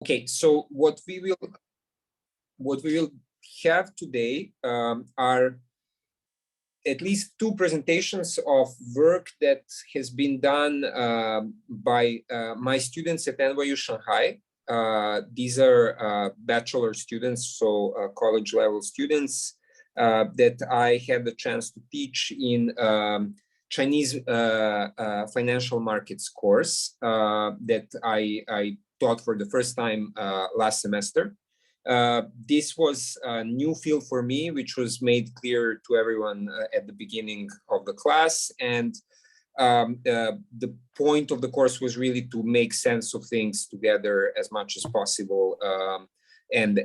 Okay, so what we will have today are at least two presentations of work that has been done by my students at NYU Shanghai. These are bachelor students, so college level students that I had the chance to teach in Chinese financial markets course that I taught for the first time last semester. This was a new field for me, which was made clear to everyone at the beginning of the class. And the point of the course was really to make sense of things together as much as possible. In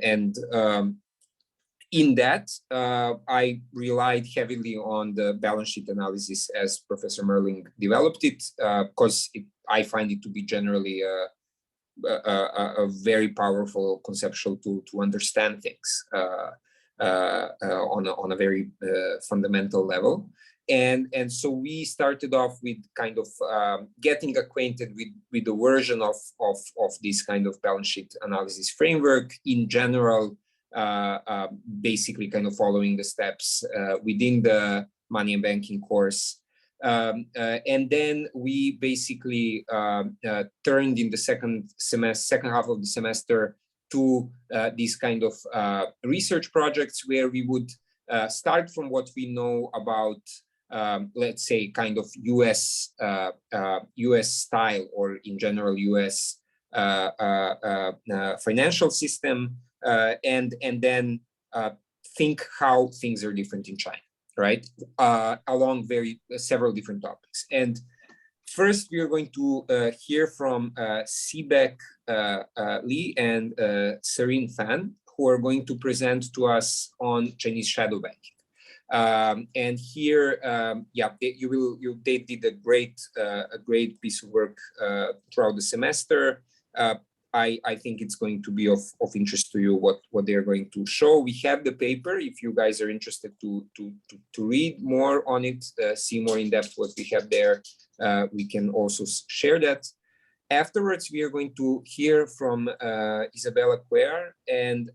that, I relied heavily on the balance sheet analysis as Professor Merling developed it, because I find it to be generally a very powerful conceptual tool to understand things on a very fundamental level. And so we started off with kind of getting acquainted with the version of this kind of balance sheet analysis framework in general, basically kind of following the steps within the money and banking course. And then we basically turned in the second half of the semester to these kind of research projects where we would start from what we know about, let's say, kind of US style or in general US financial system, and then think how things are different in China. Right, along several different topics. And first, we are going to hear from Sibaek Li and Serene Fan, who are going to present to us on Chinese shadow banking. And here, they did a great piece of work throughout the semester. I think it's going to be of interest to you what they're going to show. We have the paper if you guys are interested to read more on it, see more in depth what we have there. We can also share that. Afterwards, we are going to hear from Isabella Cuellar, and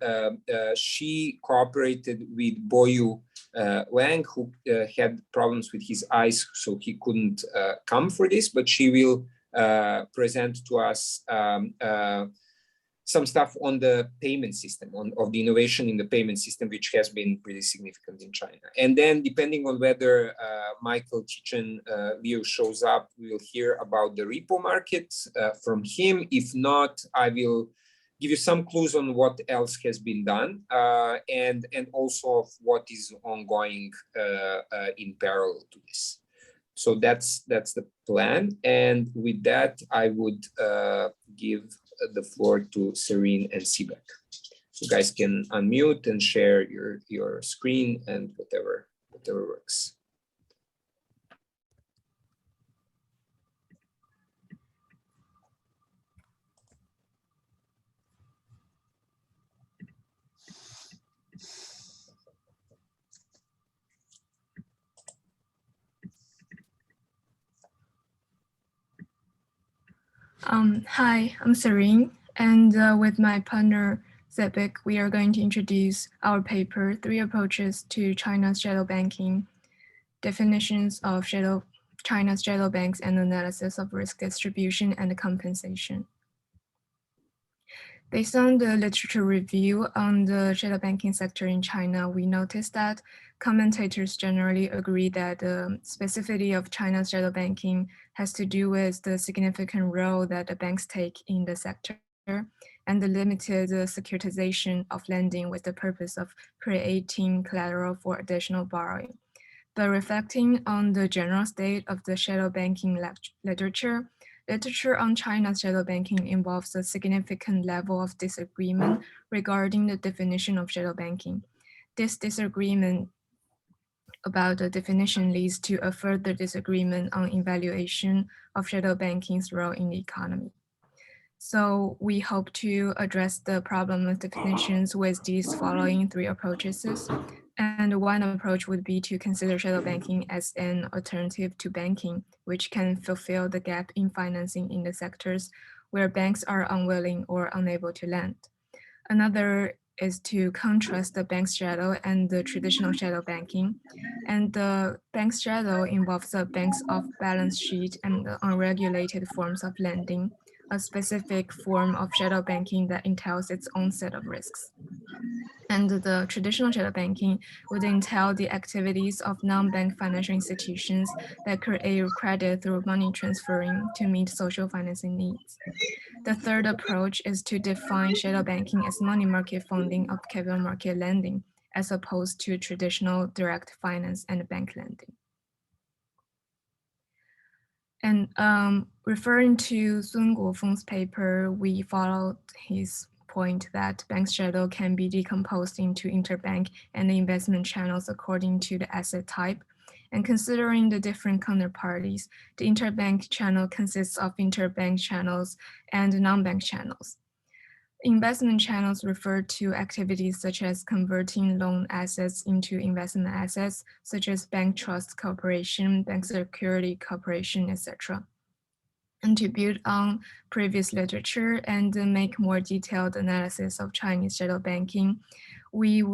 she cooperated with Boyu Wang, who had problems with his eyes, so he couldn't come for this, but she will present to us some stuff on the payment system, of the innovation in the payment system, which has been pretty significant in China. And then depending on whether Michael Chichen Liu shows up, we will hear about the repo market from him. If not, I will give you some clues on what else has been done and also of what is ongoing in parallel to this. So that's the plan. And with that, I would give the floor to Serene and Sibaek. So you guys can unmute and share your screen and whatever works. Hi, I'm Serene, and with my partner Sibaek, we are going to introduce our paper, 3 Approaches to China's Shadow Banking, Definitions of China's Shadow Banks and Analysis of Risk Distribution and Compensation. Based on the literature review on the shadow banking sector in China, we noticed that commentators generally agree that the specificity of China's shadow banking has to do with the significant role that the banks take in the sector and the limited securitization of lending with the purpose of creating collateral for additional borrowing. But reflecting on the general state of the shadow banking literature on China's shadow banking involves a significant level of disagreement regarding the definition of shadow banking. This disagreement about the definition leads to a further disagreement on evaluation of shadow banking's role in the economy. So we hope to address the problem of definitions with these following 3 approaches. And one approach would be to consider shadow banking as an alternative to banking, which can fulfill the gap in financing in the sectors where banks are unwilling or unable to lend. Another is to contrast the bank shadow and the traditional shadow banking. And the bank shadow involves the bank's off-balance sheet and the unregulated forms of lending, a specific form of shadow banking that entails its own set of risks. And the traditional shadow banking would entail the activities of non-bank financial institutions that create credit through money transferring to meet social financing needs. The third approach is to define shadow banking as money market funding of capital market lending, as opposed to traditional direct finance and bank lending. And referring to Sun Guofeng's paper, we followed his point that bank shadow can be decomposed into interbank and investment channels according to the asset type. And considering the different counterparties, the interbank channel consists of interbank channels and non-bank channels. Investment channels refer to activities such as converting loan assets into investment assets, such as bank trust corporation, bank security corporation, etc. And to build on previous literature and make more detailed analysis of Chinese shadow banking, we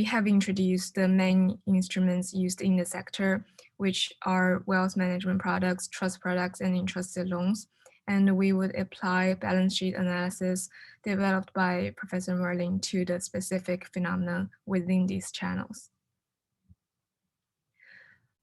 have introduced the main instruments used in the sector, which are wealth management products, trust products, and entrusted loans. And we would apply balance sheet analysis developed by Professor Merlin to the specific phenomena within these channels.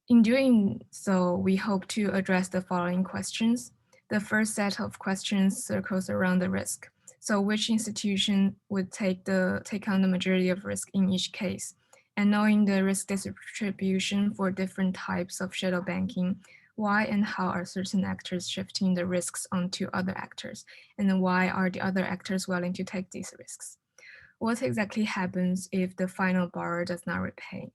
In doing so, we hope to address the following questions. The first set of questions circles around the risk. So which institution would take on the majority of risk in each case? And knowing the risk distribution for different types of shadow banking, why and how are certain actors shifting the risks onto other actors? And then why are the other actors willing to take these risks? What exactly happens if the final borrower does not repay?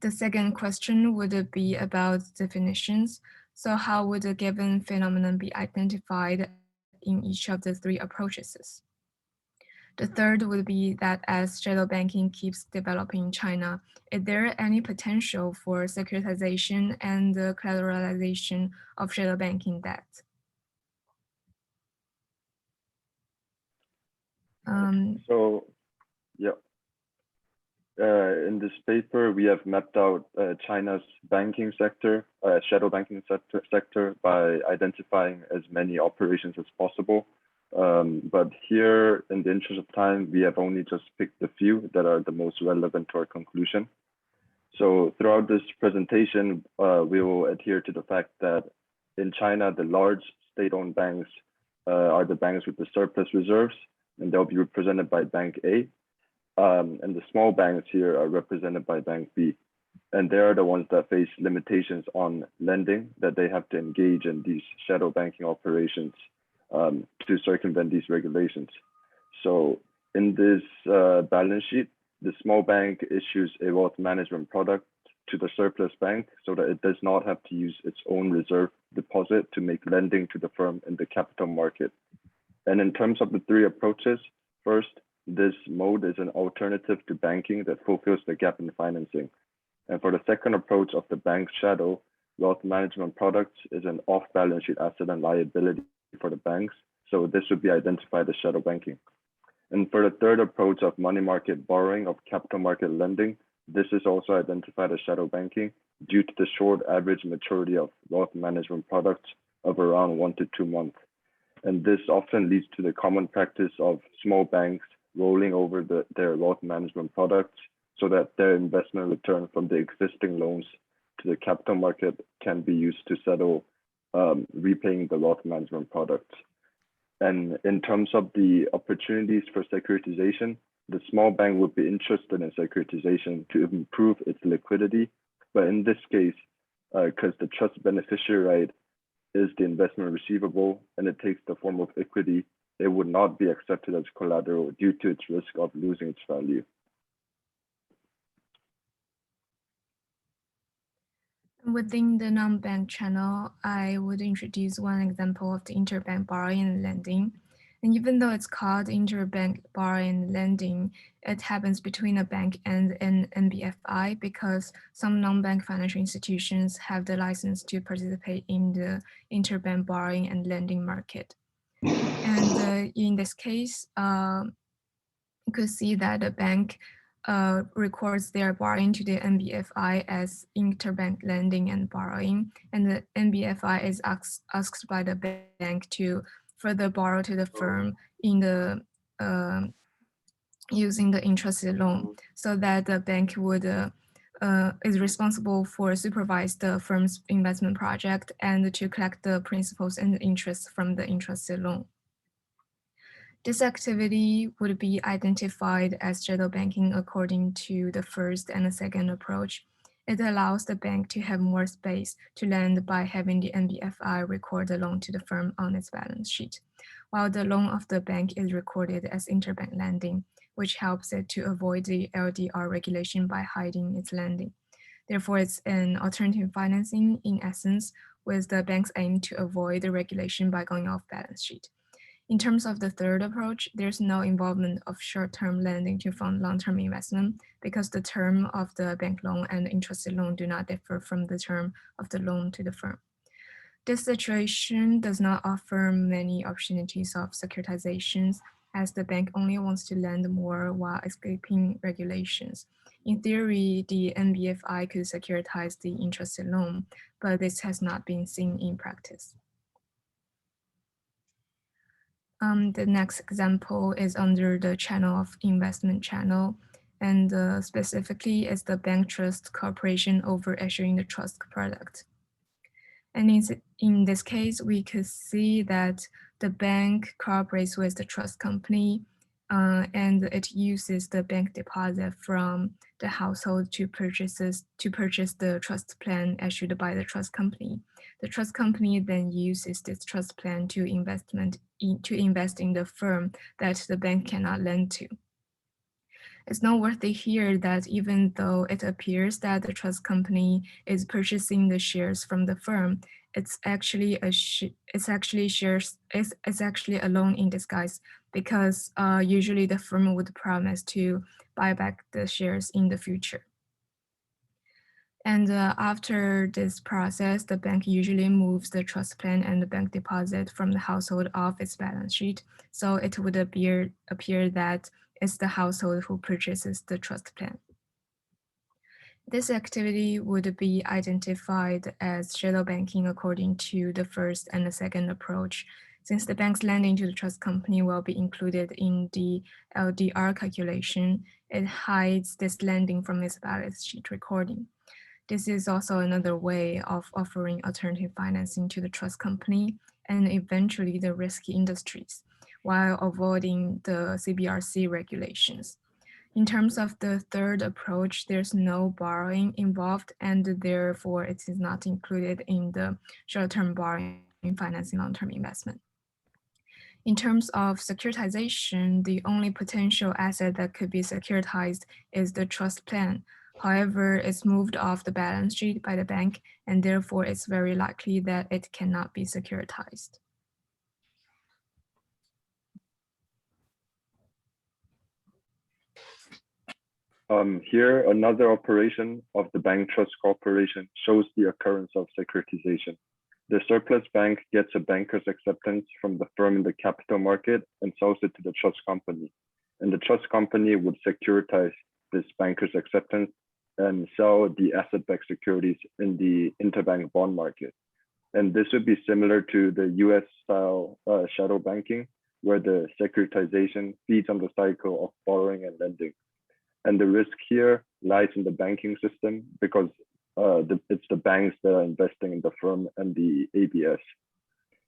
The second question would be about definitions. So how would a given phenomenon be identified in each of the three approaches? The third would be that as shadow banking keeps developing in China, is there any potential for securitization and the collateralization of shadow banking debt? In this paper, we have mapped out China's banking sector, shadow banking sector by identifying as many operations as possible. But here, in the interest of time, we have only just picked a few that are the most relevant to our conclusion. So throughout this presentation, we will adhere to the fact that in China, the large state-owned banks are the banks with the surplus reserves, and they'll be represented by Bank A. And the small banks here are represented by Bank B. And they are the ones that face limitations on lending, that they have to engage in these shadow banking operations to circumvent these regulations. So in this balance sheet, the small bank issues a wealth management product to the surplus bank so that it does not have to use its own reserve deposit to make lending to the firm in the capital market. And in terms of the three approaches, first, this mode is an alternative to banking that fulfills the gap in financing. And for the second approach of the bank shadow, wealth management products is an off-balance sheet asset and liability for the banks. So this would be identified as shadow banking. And for the third approach of money market borrowing of capital market lending, this is also identified as shadow banking due to the short average maturity of wealth management products of around 1 to 2 months. And this often leads to the common practice of small banks rolling over their wealth management products so that their investment return from the existing loans to the capital market can be used to settle repaying the wealth management products. And in terms of the opportunities for securitization, the small bank would be interested in securitization to improve its liquidity. But in this case, because the trust beneficiary right is the investment receivable and it takes the form of equity, it would not be accepted as collateral due to its risk of losing its value. Within the non-bank channel, I would introduce one example of the interbank borrowing and lending. And even though it's called interbank borrowing and lending, it happens between a bank and an NBFI because some non-bank financial institutions have the license to participate in the interbank borrowing and lending market. And in this case, you could see that the bank records their borrowing to the NBFI as interbank lending and borrowing, and the NBFI is asked by the bank to further borrow to the firm in the using the interested loan, so that the bank would is responsible for supervise the firm's investment project and to collect the principals and the interest from the interested loan. This activity would be identified as shadow banking according to the first and the second approach. It allows the bank to have more space to lend by having the NBFI record the loan to the firm on its balance sheet, while the loan of the bank is recorded as interbank lending, which helps it to avoid the LDR regulation by hiding its lending. Therefore, it's an alternative financing in essence, with the bank's aim to avoid the regulation by going off balance sheet. In terms of the third approach, there's no involvement of short-term lending to fund long-term investment because the term of the bank loan and the interested loan do not differ from the term of the loan to the firm. This situation does not offer many opportunities of securitizations, as the bank only wants to lend more while escaping regulations. In theory, the NBFI could securitize the interested loan, but this has not been seen in practice. The next example is under the channel of investment channel, and specifically is the bank trust cooperation over issuing the trust product. And in this case, we could see that the bank cooperates with the trust company and it uses the bank deposit from the household to purchase the trust plan issued by the trust company. The trust company then uses this trust plan to invest in the firm that the bank cannot lend to. It's noteworthy here that even though it appears that the trust company is purchasing the shares from the firm, it's actually a loan in disguise, because usually the firm would promise to buy back the shares in the future. And after this process, the bank usually moves the trust plan and the bank deposit from the household off its balance sheet. So it would appear that it's the household who purchases the trust plan. This activity would be identified as shadow banking according to the first and the second approach, since the bank's lending to the trust company will be included in the LDR calculation. It hides this lending from its balance sheet recording. This is also another way of offering alternative financing to the trust company and eventually the risky industries, while avoiding the CBRC regulations. In terms of the third approach, there's no borrowing involved, and therefore it is not included in the short-term borrowing financing long-term investment. In terms of securitization, the only potential asset that could be securitized is the trust plan. However, it's moved off the balance sheet by the bank, and therefore it's very likely that it cannot be securitized. Here, another operation of the bank trust corporation shows the occurrence of securitization. The surplus bank gets a banker's acceptance from the firm in the capital market and sells it to the trust company. And the trust company would securitize this banker's acceptance and sell the asset-backed securities in the interbank bond market. And this would be similar to the US style shadow banking, where the securitization feeds on the cycle of borrowing and lending. And the risk here lies in the banking system because it's the banks that are investing in the firm and the ABS.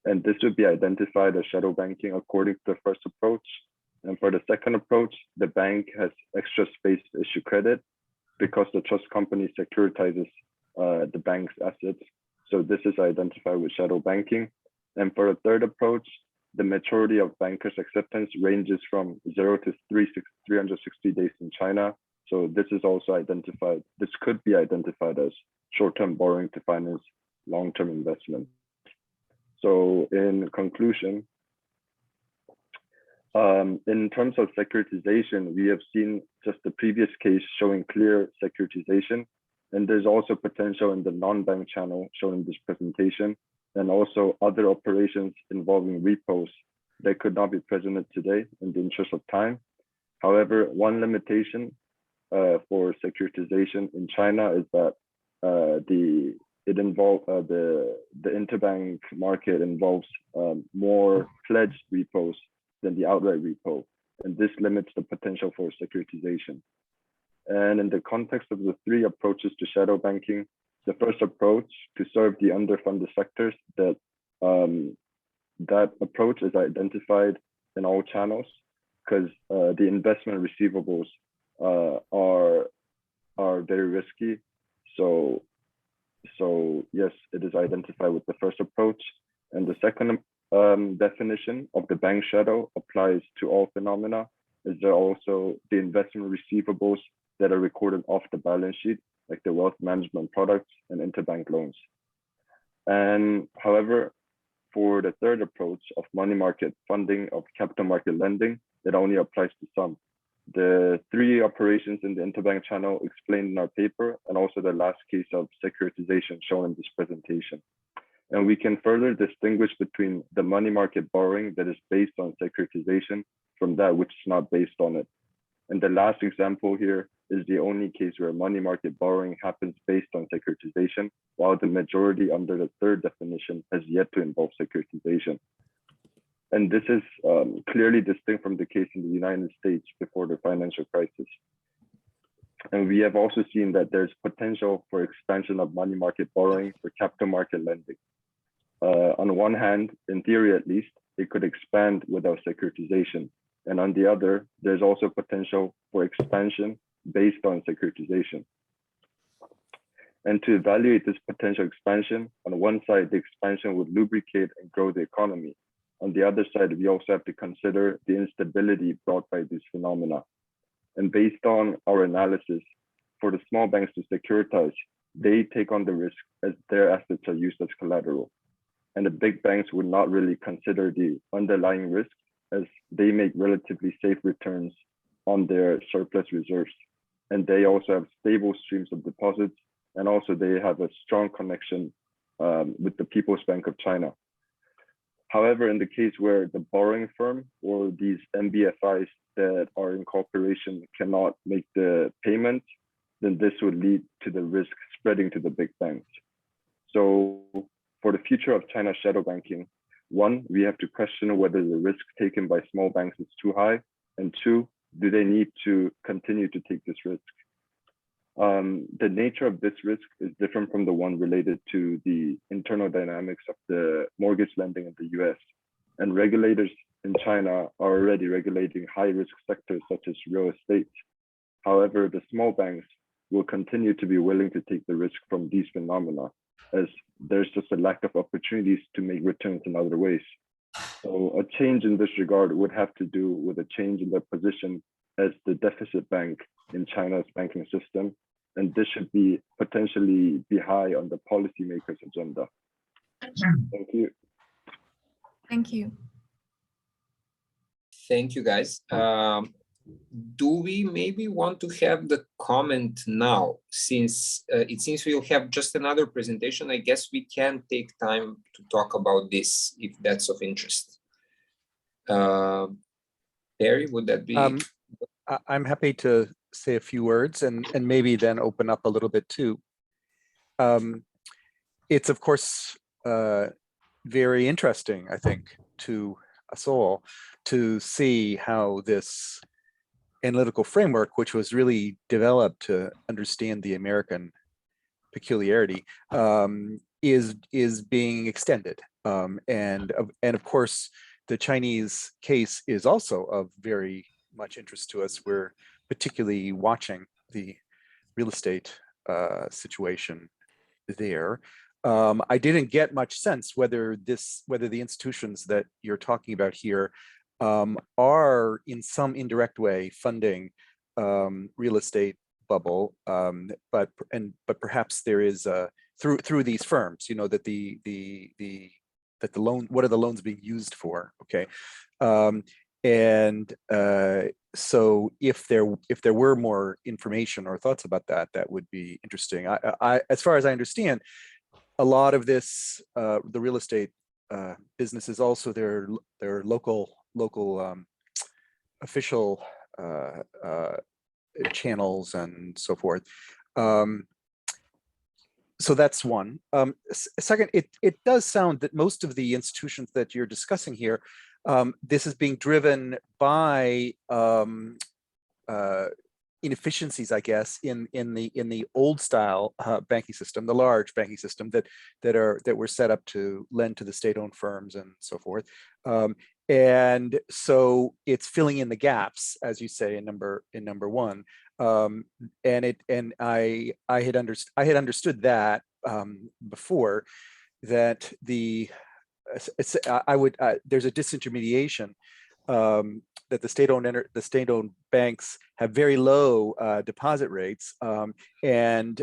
And this would be identified as shadow banking according to the first approach. And for the second approach, the bank has extra space to issue credit because the trust company securitizes the bank's assets. So this is identified with shadow banking. And for the third approach, the maturity of bankers' acceptance ranges from 0 to 360 days in China. So this is also identified. This could be identified as short-term borrowing to finance long-term investment. So in conclusion, in terms of securitization, we have seen just the previous case showing clear securitization. And there's also potential in the non-bank channel shown in this presentation, and also other operations involving repos that could not be presented today in the interest of time. However, one limitation for securitization in China is that the interbank market involves more pledged repos than the outright repo, and this limits the potential for securitization. And in the context of the three approaches to shadow banking, the first approach to serve the underfunded sectors, that approach is identified in all channels because the investment receivables are very risky. So yes, it is identified with the first approach. And the second definition of the bank shadow applies to all phenomena. Is there also the investment receivables that are recorded off the balance sheet, like the wealth management products and interbank loans. And however, for the third approach of money market funding of capital market lending, it only applies to some. The three operations in the interbank channel explained in our paper, and also the last case of securitization shown in this presentation. And we can further distinguish between the money market borrowing that is based on securitization from that which is not based on it. And the last example here is the only case where money market borrowing happens based on securitization, while the majority under the third definition has yet to involve securitization. And this is clearly distinct from the case in the United States before the financial crisis. And we have also seen that there's potential for expansion of money market borrowing for capital market lending. On one hand, in theory at least, it could expand without securitization. And on the other, there's also potential for expansion based on securitization. And to evaluate this potential expansion, on one side, the expansion would lubricate and grow the economy. On the other side, we also have to consider the instability brought by these phenomena. And based on our analysis, for the small banks to securitize, they take on the risk as their assets are used as collateral. And the big banks would not really consider the underlying risks, as they make relatively safe returns on their surplus reserves. And they also have stable streams of deposits, and also they have a strong connection with the People's Bank of China. However, in the case where the borrowing firm or these MBFIs that are in cooperation cannot make the payment, then this would lead to the risk spreading to the big banks. So for the future of China's shadow banking, one, we have to question whether the risk taken by small banks is too high, and two, do they need to continue to take this risk? The nature of this risk is different from the one related to the internal dynamics of the mortgage lending in the US. And regulators in China are already regulating high-risk sectors such as real estate. However, the small banks will continue to be willing to take the risk from these phenomena, as there's just a lack of opportunities to make returns in other ways. So a change in this regard would have to do with a change in their position as the deficit bank in China's banking system. And this should be potentially be high on the policymakers' agenda. Thank you. Thank you. Thank you, guys. Do we maybe want to have the comment now, since it seems we'll have just another presentation? I guess we can take time to talk about this if that's of interest. Perry, would that be? I'm happy to say a few words and maybe then open up a little bit too. It's of course very interesting, I think, to us all to see how this analytical framework, which was really developed to understand the American peculiarity, is being extended. And of course, the Chinese case is also of very much interest to us. We're particularly watching the real estate situation there. I didn't get much sense whether the institutions that you're talking about here are in some indirect way funding real estate bubble, but perhaps there is through these firms, you know, that that the loan, what are the loans being used for? Okay, so if there were more information or thoughts about that, that would be interesting. I as far as I understand, a lot of this, the real estate businesses, also their local official channels and so forth. So that's one. Second, it does sound that most of the institutions that you're discussing here, this is being driven by inefficiencies, I guess, in the old style banking system, the large banking system that were set up to lend to the state-owned firms and so forth. And so it's filling in the gaps, as you say, in number one. And I had understood that before, that there's a disintermediation, that the state-owned banks have very low deposit rates, and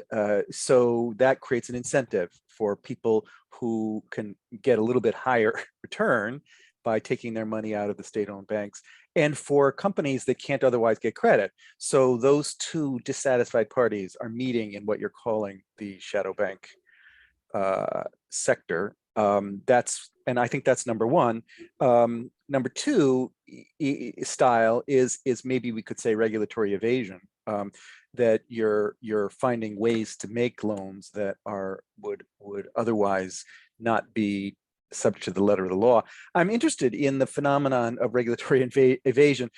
so that creates an incentive for people who can get a little bit higher return by taking their money out of the state-owned banks, and for companies that can't otherwise get credit. So those two dissatisfied parties are meeting in what you're calling the shadow bank sector. And I think that's number one. Number two style is maybe we could say regulatory evasion, that you're finding ways to make loans that would otherwise not be subject to the letter of the law. I'm interested in the phenomenon of regulatory evasion.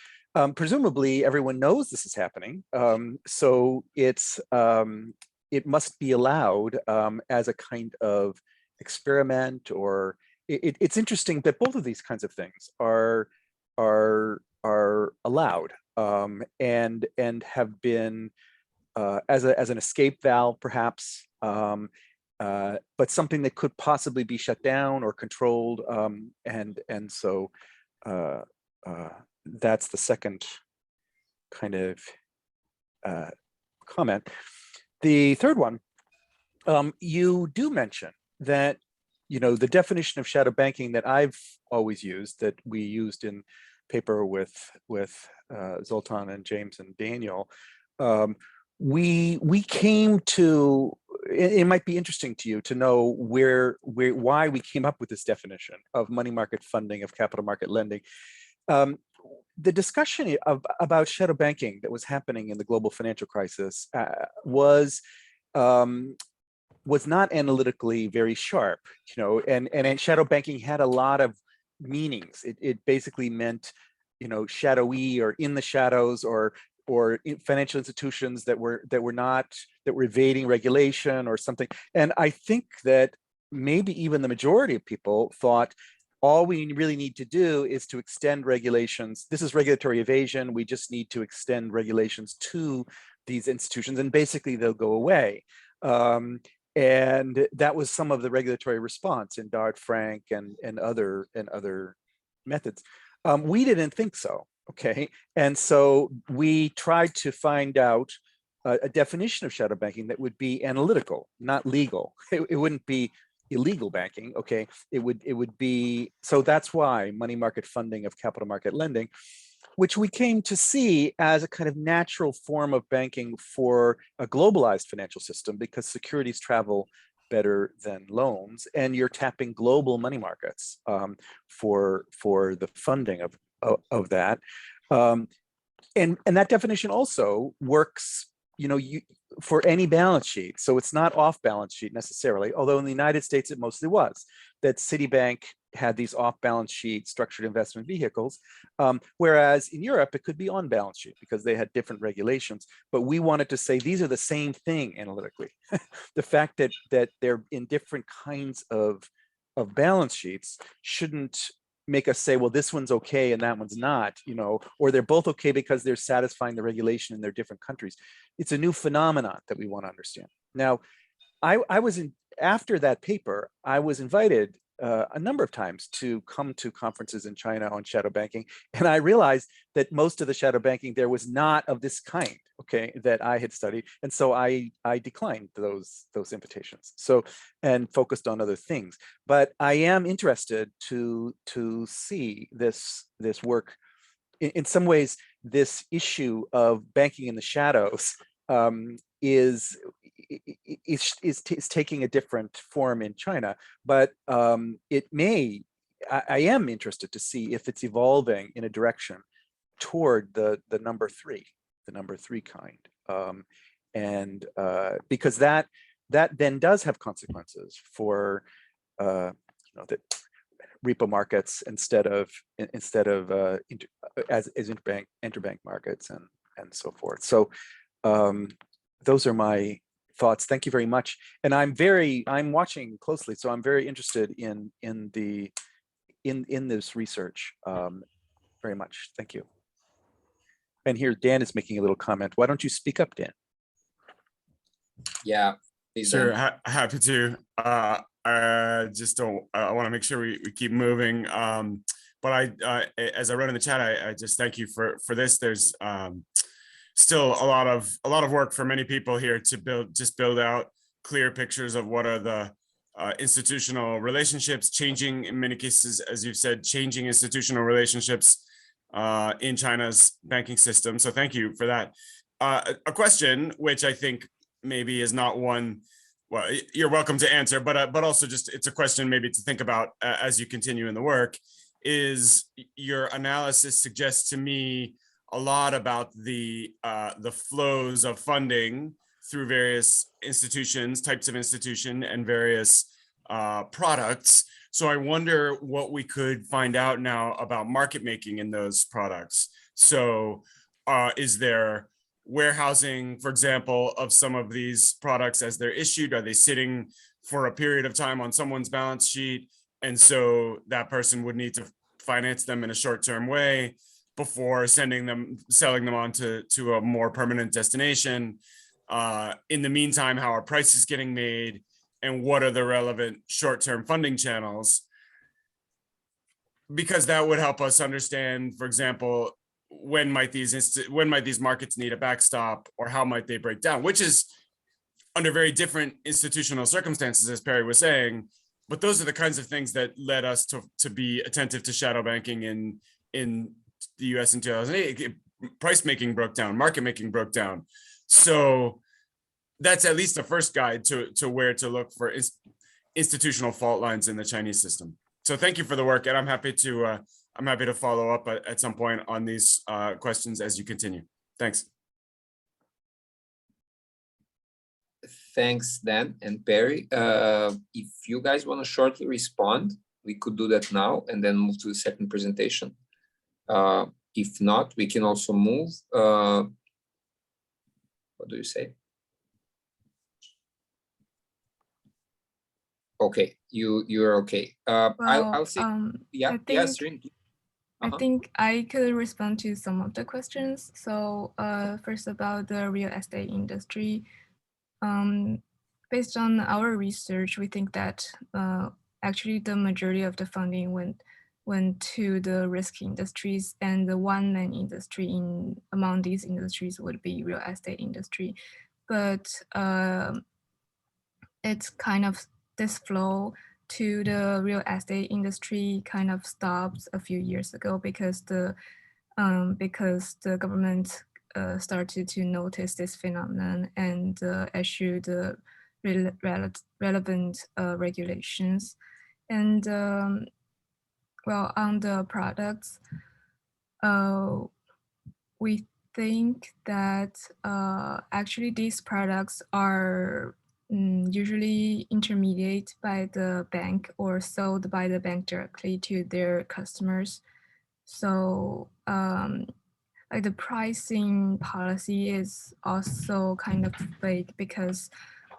Presumably everyone knows this is happening, so it must be allowed as a kind of experiment, or it's interesting that both of these kinds of things are allowed, and have been as an escape valve, perhaps, but something that could possibly be shut down or controlled, and so that's the second kind of comment. The third one, you do mention that, the definition of shadow banking that I've always used, that we used in paper with Zoltan and James and Daniel, we came to, it might be interesting to you to know why we came up with this definition of money market funding, of capital market lending. The discussion about shadow banking that was happening in the global financial crisis was not analytically very sharp, and shadow banking had a lot of meanings. It basically meant, shadowy, or in the shadows, or financial institutions that were evading regulation or something. And I think that maybe even the majority of people thought all we really need to do is to extend regulations. This is regulatory evasion. We just need to extend regulations to these institutions, and basically they'll go away. And that was some of the regulatory response in Dodd-Frank and other methods. We didn't think so, okay? And so we tried to find out a definition of shadow banking that would be analytical, not legal. It wouldn't be illegal banking, okay? It would be, so that's why money market funding of capital market lending, which we came to see as a kind of natural form of banking for a globalized financial system, because securities travel better than loans, and you're tapping global money markets for the funding of that. And that definition also works, for any balance sheet. So it's not off balance sheet necessarily, although in the United States it mostly was, that Citibank had these off balance sheet structured investment vehicles, whereas in Europe it could be on balance sheet because they had different regulations. But we wanted to say these are the same thing analytically. The fact that they're in different kinds of balance sheets shouldn't make us say, well, this one's okay and that one's not, or they're both okay because they're satisfying the regulation in their different countries. It's a new phenomenon that we want to understand. Now, after that paper, I was invited a number of times to come to conferences in China on shadow banking, and I realized that most of the shadow banking there was not of this kind, okay, that I had studied, and so I declined those invitations. So, and focused on other things. But I am interested to see this work. In some ways, this issue of banking in the shadows is is taking a different form in China, but it may. I am interested to see if it's evolving in a direction toward the number three kind, and because that then does have consequences for the repo markets instead of as interbank markets and so forth. So those are my thoughts. Thank you very much. And I'm watching closely, so I'm very interested in this research very much. Thank you. And here Dan is making a little comment. Why don't you speak up, Dan? Yeah. Sure, happy to. I just don't. I want to make sure we keep moving. But as I wrote in the chat, I just thank you for this. There's still a lot of work for many people here to build out clear pictures of what are the institutional relationships, changing in many cases, as you've said, changing institutional relationships in China's banking system. So thank you for that. A question which I think maybe is not one, well, you're welcome to answer, but also just it's a question maybe to think about as you continue in the work, is your analysis suggests to me a lot about the flows of funding through various institutions, types of institution, and various products. So I wonder what we could find out now about market making in those products. So is there warehousing, for example, of some of these products as they're issued? Are they sitting for a period of time on someone's balance sheet? And so that person would need to finance them in a short-term way before selling them on to a more permanent destination. In the meantime, how are prices getting made, and what are the relevant short-term funding channels? Because that would help us understand, for example, when might these markets need a backstop, or how might they break down, which is under very different institutional circumstances, as Perry was saying. But those are the kinds of things that led us to be attentive to shadow banking in the US in 2008. Price making broke down, market making broke down. So that's at least a first guide to where to look for institutional fault lines in the Chinese system. So thank you for the work, and I'm happy to follow up at some point on these questions as you continue. Thanks. Thanks, Dan and Perry. If you guys want to shortly respond, we could do that now and then move to the second presentation. If not, we can also move. What do you say? Okay, you're okay. Well, I'll say, yeah, Serene. I think I could respond to some of the questions. So first about the real estate industry. Based on our research, we think that actually the majority of the funding went to the risky industries, and the one main industry among these industries would be real estate industry. But it's kind of this flow to the real estate industry kind of stopped a few years ago because the government started to notice this phenomenon and issued relevant regulations. And well, on the products, we think that actually these products are usually intermediated by the bank or sold by the bank directly to their customers. So like the pricing policy is also kind of vague because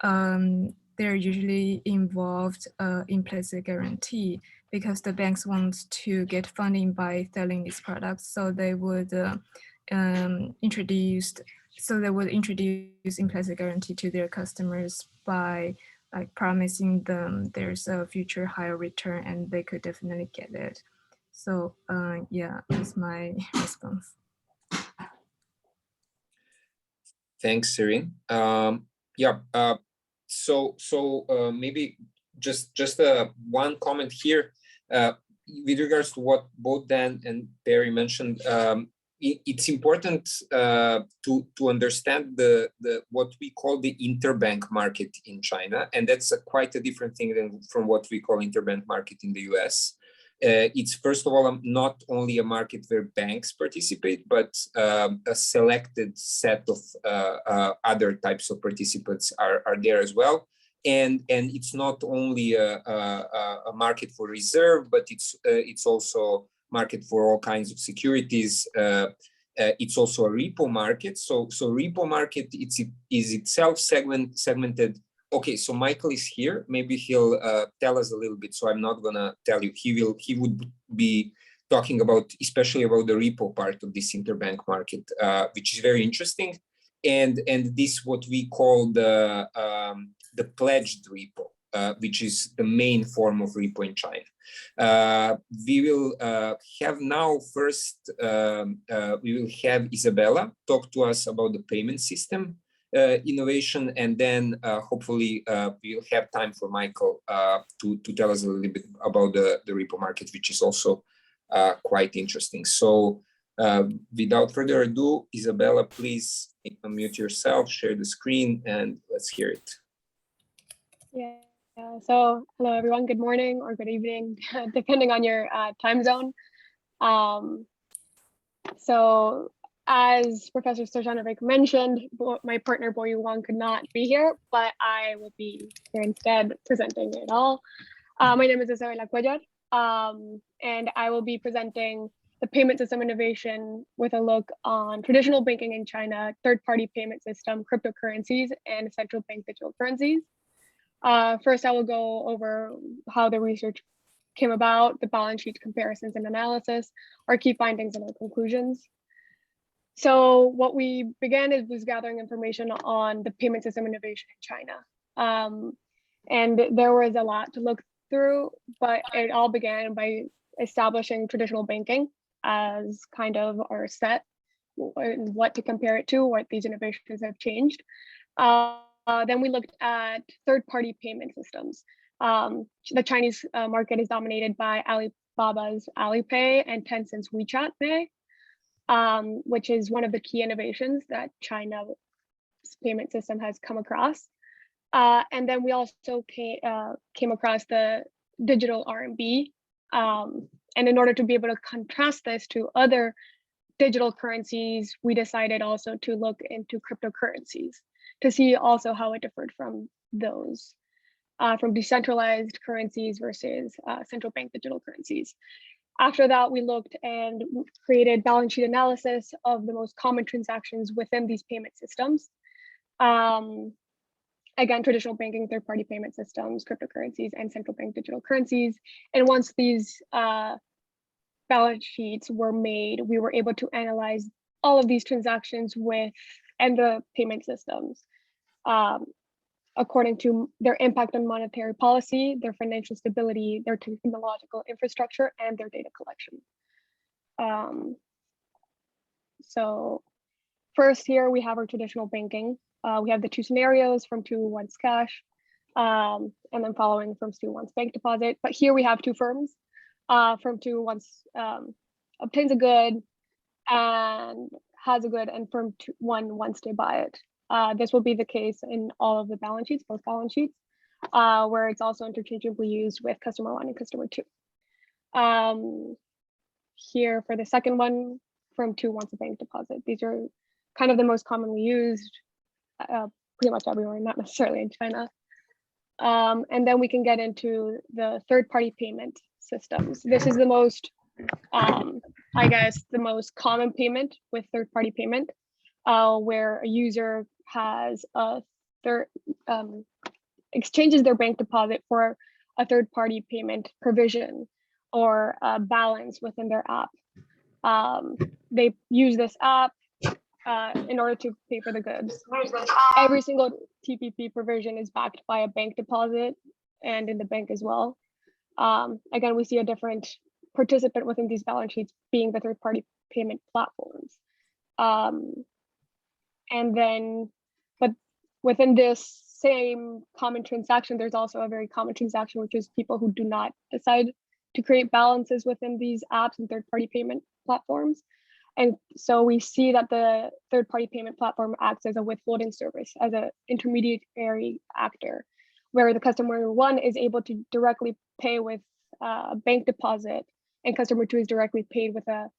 they're usually involved implicit guarantee because the banks want to get funding by selling these products. So they would introduce implicit guarantee to their customers by like promising them there's a future higher return and they could definitely get it. So yeah, that's my response. Thanks, Serene. Yeah. So maybe just one comment here with regards to what both Dan and Perry mentioned. it's important to understand the what we call the interbank market in China, and that's quite a different thing from what we call interbank market in the US. It's first of all not only a market where banks participate, but a selected set of other types of participants are there as well. And it's not only a market for reserve, but it's also market for all kinds of securities. It's also a repo market. So repo market is itself segmented. Okay, so Michael is here. Maybe he'll tell us a little bit. So I'm not gonna tell you. He would be talking about, especially about the repo part of this interbank market, which is very interesting. And this what we call the pledged repo, which is the main form of repo in China. We will have now first, we will have Isabella talk to us about the payment system innovation, and then hopefully we'll have time for Michael to tell us a little bit about the repo market, which is also quite interesting. So without further ado, Isabella, please unmute yourself, share the screen, and let's hear it. Yeah. So hello everyone, good morning or good evening, depending on your time zone. So as Professor Stojanovic mentioned, my partner Boyu Wang could not be here, but I will be here instead presenting it all. My name is Isabella Cuellar, and I will be presenting the payment system innovation with a look on traditional banking in China, third-party payment system, cryptocurrencies, and central bank digital currencies. First, I will go over how the research came about, the balance sheet comparisons and analysis, our key findings and our conclusions. So what we began was gathering information on the payment system innovation in China. And there was a lot to look through, but it all began by establishing traditional banking as kind of our set, what to compare it to, what these innovations have changed. Then we looked at third-party payment systems. The Chinese market is dominated by Alibaba's Alipay and Tencent's WeChat Pay, which is one of the key innovations that China's payment system has come across. And then we also came across the digital RMB. And in order to be able to contrast this to other digital currencies, we decided also to look into cryptocurrencies to see also how it differed from those, from decentralized currencies versus central bank digital currencies. After that, we looked and created balance sheet analysis of the most common transactions within these payment systems. Again, traditional banking, third-party payment systems, cryptocurrencies, and central bank digital currencies. And once these balance sheets were made, we were able to analyze all of these transactions and the payment systems according to their impact on monetary policy, their financial stability, their technological infrastructure, and their data collection. So first here we have our traditional banking. We have the two scenarios, from 2 once cash, and then following from 2 once bank deposit. But here we have two firms. From 2 once obtains a good and has a good, and from 1 once they buy it. This will be the case in all of the balance sheets, both balance sheets, where it's also interchangeably used with customer 1 and customer 2. Here for the second one, from 2 once a bank deposit. These are kind of the most commonly used pretty much everywhere, not necessarily in China. And then we can get into the third-party payment systems. This is the most, I guess, the most common payment with third-party payment, where a user has exchanges their bank deposit for a third-party payment provision or a balance within their app. They use this app in order to pay for the goods. Every single TPP provision is backed by a bank deposit and in the bank as well. Again, we see a different participant within these balance sheets being the third-party payment platforms. And then, but within this same common transaction, there's also a very common transaction, which is people who do not decide to create balances within these apps and third-party payment platforms. And so we see that the third-party payment platform acts as a withholding service, as an intermediary actor, where the customer one is able to directly pay with a bank deposit, and customer two is directly paid with a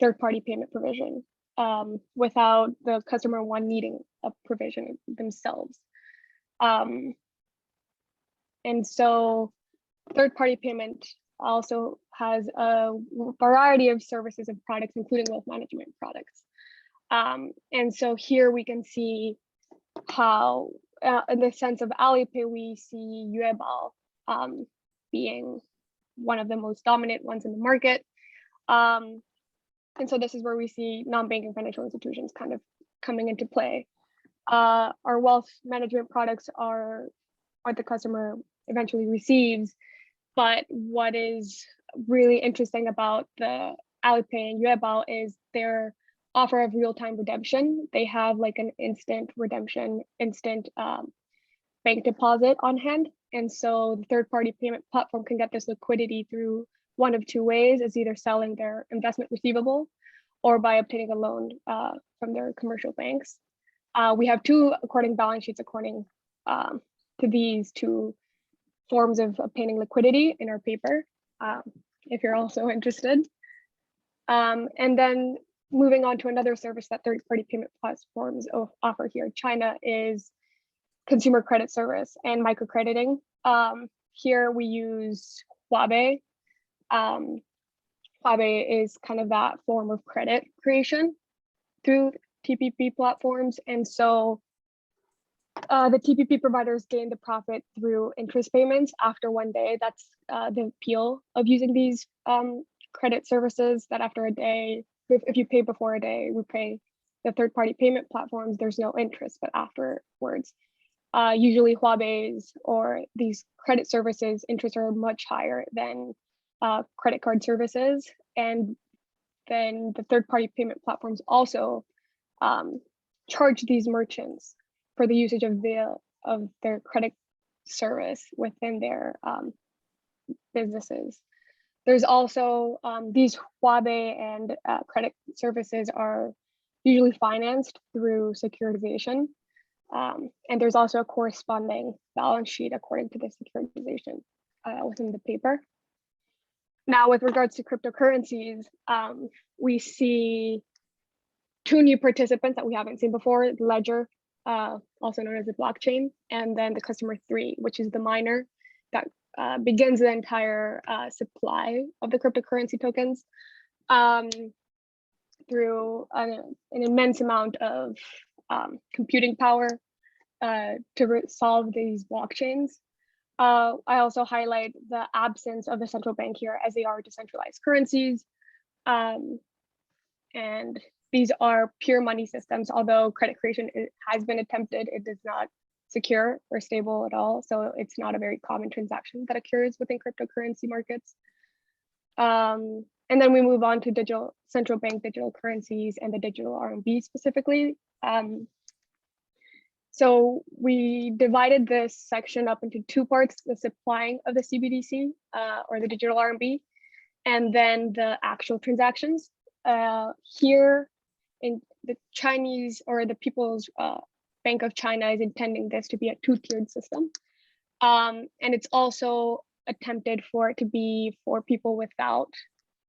third-party payment provision, without the customer one needing a provision themselves. And so third-party payment also has a variety of services and products, including wealth management products. And so here we can see how, in the sense of Alipay, we see Yuebao being one of the most dominant ones in the market. And so this is where we see non-banking financial institutions kind of coming into play. Our wealth management products are what the customer eventually receives. But what is really interesting about the Alipay and Yuebao is their offer of real-time redemption. They have like an instant redemption, instant bank deposit on hand. And so the third-party payment platform can get this liquidity through one of two ways: is either selling their investment receivable or by obtaining a loan from their commercial banks. We have two according balance sheets according to these two forms of obtaining liquidity in our paper, if you're also interested. And then moving on to another service that third-party payment platforms offer here in China is consumer credit service and microcrediting. Here we use Huabei. Huabei is kind of that form of credit creation through TPP platforms. And so the TPP providers gain the profit through interest payments after 1 day. That's the appeal of using these credit services, that after a day, if you pay before a day, we pay the third-party payment platforms, there's no interest, but afterwards. Usually Huabei's or these credit services, interests are much higher than credit card services. And then the third-party payment platforms also charge these merchants for the usage of their credit service within their businesses. There's also these Huabei and credit services are usually financed through securitization. And there's also a corresponding balance sheet according to the securitization within the paper. Now, with regards to cryptocurrencies, we see two new participants that we haven't seen before: Ledger, also known as the blockchain, and then the customer three, which is the miner that begins the entire supply of the cryptocurrency tokens through an immense amount of computing power to solve these blockchains. I also highlight the absence of the central bank here, as they are decentralized currencies. And these are pure money systems. Although credit creation has been attempted, it is not secure or stable at all. So it's not a very common transaction that occurs within cryptocurrency markets. And then we move on to central bank digital currencies and the digital RMB specifically. So we divided this section up into two parts: the supplying of the CBDC or the digital RMB, and then the actual transactions. Here in the Chinese or the People's Bank of China is intending this to be a two-tiered system. And it's also attempted for it to be for people without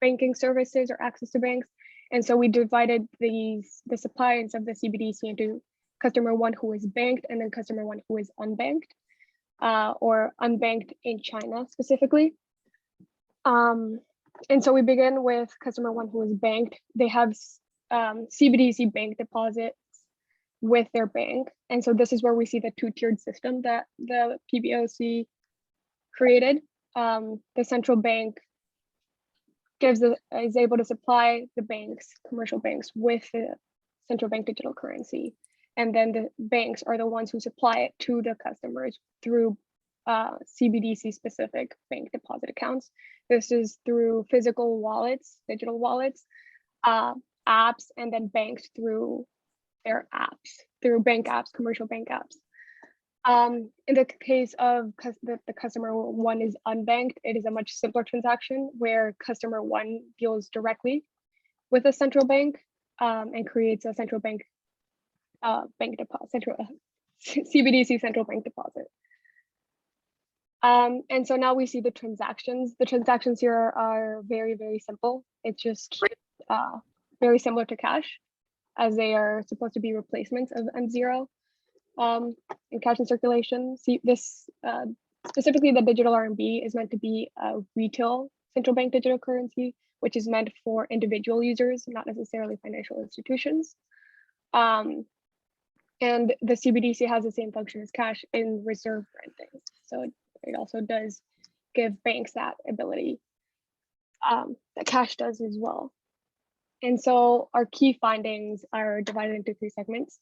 banking services or access to banks. And so we divided the suppliers of the CBDC into customer one who is banked and then customer one who is unbanked or unbanked in China specifically. And so we begin with customer one who is banked. They have CBDC bank deposits with their bank. And so this is where we see the two-tiered system that the PBOC created. The central bank is able to supply the banks, commercial banks, with the central bank digital currency. And then the banks are the ones who supply it to the customers through CBDC specific bank deposit accounts. This is through physical wallets, digital wallets, apps, and then banks through their apps, through bank apps, commercial bank apps. In the case of the customer one is unbanked, it is a much simpler transaction where customer one deals directly with a central bank and creates a central bank bank deposit, CBDC central bank deposit. And so now we see the transactions. The transactions here are very, very simple. It's just very similar to cash, as they are supposed to be replacements of M0 in cash in circulation. See, this specifically the digital RMB is meant to be a retail central bank digital currency, which is meant for individual users, not necessarily financial institutions. And the CBDC has the same function as cash in reserve printing. So it also does give banks that ability that cash does as well. And so our key findings are divided into 3 segments.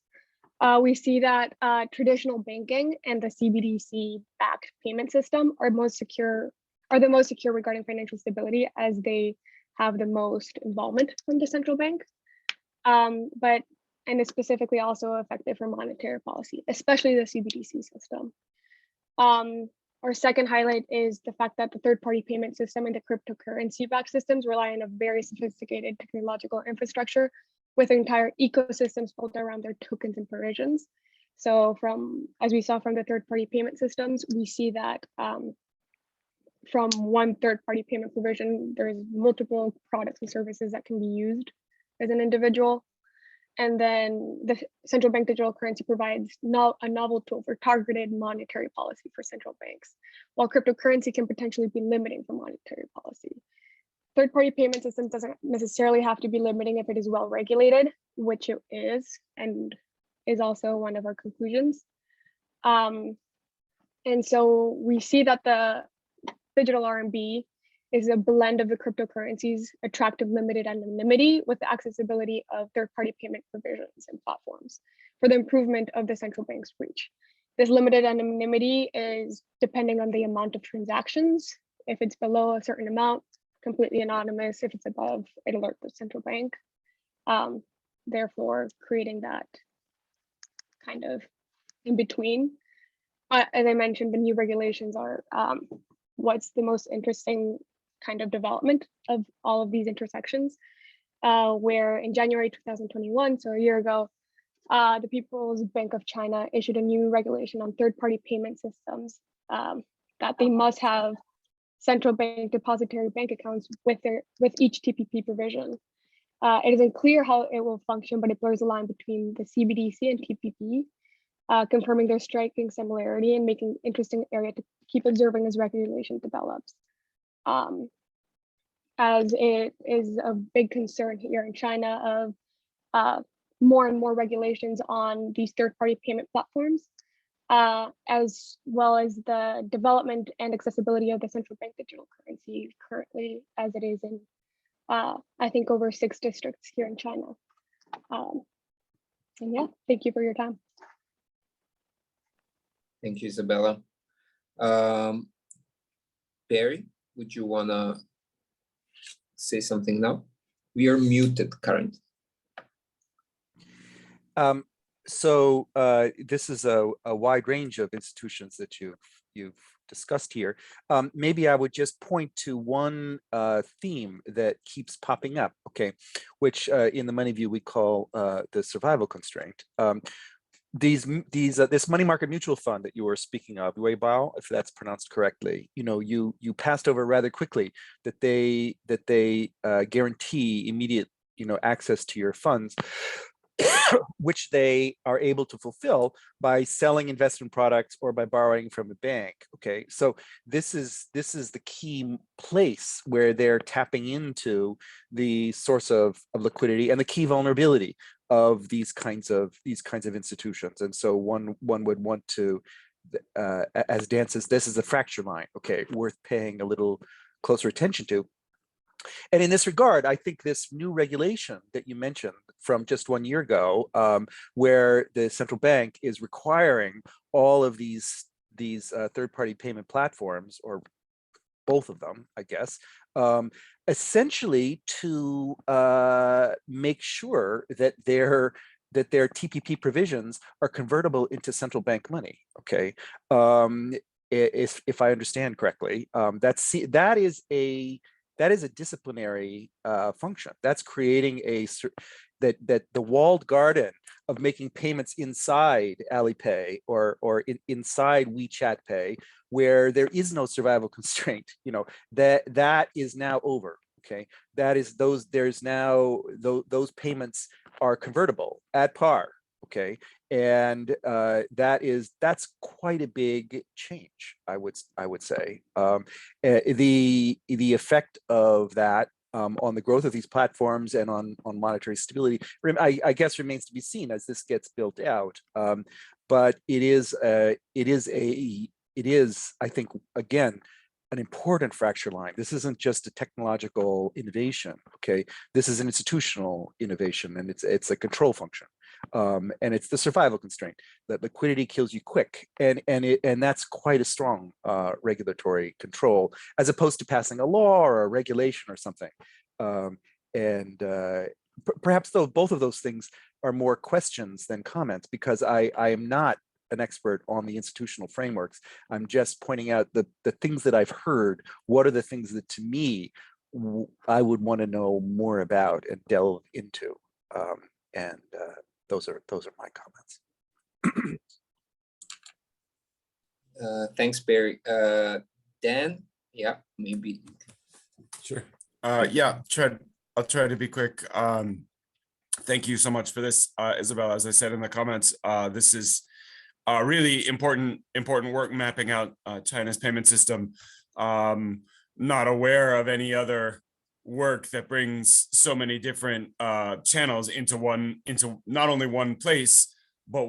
We see that traditional banking and the CBDC-backed payment system are the most secure regarding financial stability, as they have the most involvement from the central bank. And is specifically also effective for monetary policy, especially the CBDC system. Our second highlight is the fact that the third-party payment system and the cryptocurrency-backed systems rely on a very sophisticated technological infrastructure with entire ecosystems built around their tokens and provisions. So as we saw from the third-party payment systems, we see that from one third-party payment provision, there's multiple products and services that can be used as an individual. And then the central bank digital currency provides a novel tool for targeted monetary policy for central banks, while cryptocurrency can potentially be limiting for monetary policy. Third-party payment system doesn't necessarily have to be limiting if it is well regulated, which it is, and is also one of our conclusions. And so we see that the digital RMB is a blend of the cryptocurrencies, attractive limited anonymity with the accessibility of third-party payment provisions and platforms for the improvement of the central bank's reach. This limited anonymity is depending on the amount of transactions. If it's below a certain amount, completely anonymous. If it's above, it alerts the central bank. Therefore, creating that kind of in between. As I mentioned, the new regulations are what's the most interesting kind of development of all of these intersections, where in January 2021, so a year ago, the People's Bank of China issued a new regulation on third-party payment systems that they must have central bank depository bank accounts with each TPP provision. It isn't clear how it will function, but it blurs the line between the CBDC and TPP, confirming their striking similarity and making interesting area to keep observing as regulation develops. As it is a big concern here in China of more and more regulations on these third-party payment platforms, as well as the development and accessibility of the central bank digital currency currently as it is in, I think, over 6 districts here in China. And yeah, thank you for your time. Thank you, Isabella. Barry, would you wanna say something now? We are muted currently. So this is a wide range of institutions that you've discussed here. Maybe I would just point to one theme that keeps popping up, okay, which in the money view we call the survival constraint. This money market mutual fund that you were speaking of, Weibao, if that's pronounced correctly, you passed over rather quickly that they guarantee immediate access to your funds, which they are able to fulfill by selling investment products or by borrowing from a bank. Okay, so this is the key place where they're tapping into the source of liquidity and the key vulnerability of these kinds of institutions. And so one would want to, as Dan says, this is a fracture line, okay, worth paying a little closer attention to. And in this regard, I think this new regulation that you mentioned from just 1 year ago, where the central bank is requiring all of these third-party payment platforms, or both of them, I guess, essentially to make sure that their TPP provisions are convertible into central bank money. Okay, if I understand correctly, that is a that is a disciplinary function. That's creating that the walled garden of making payments inside Alipay or inside WeChat Pay, where there is no survival constraint, that is now over. Okay, that is there's now those payments are convertible at par. Okay, and that's quite a big change, I would say. The effect of that on the growth of these platforms and on monetary stability, I guess, remains to be seen as this gets built out. But it is, I think, again, an important fracture line. This isn't just a technological innovation. Okay, this is an institutional innovation, and it's a control function. And it's the survival constraint that liquidity kills you quick, and that's quite a strong regulatory control, as opposed to passing a law or a regulation or something. Perhaps though both of those things are more questions than comments, because I am not an expert on the institutional frameworks. I'm just pointing out the things that I've heard. What are the things that, to me, I would want to know more about and delve into? Those are my comments. Thanks, Barry. Dan, yeah, maybe. Sure. Yeah, I'll try to be quick. Thank you so much for this, Isabella. As I said in the comments, this is really important work mapping out China's payment system. Not aware of any other work that brings so many different channels into not only one place, but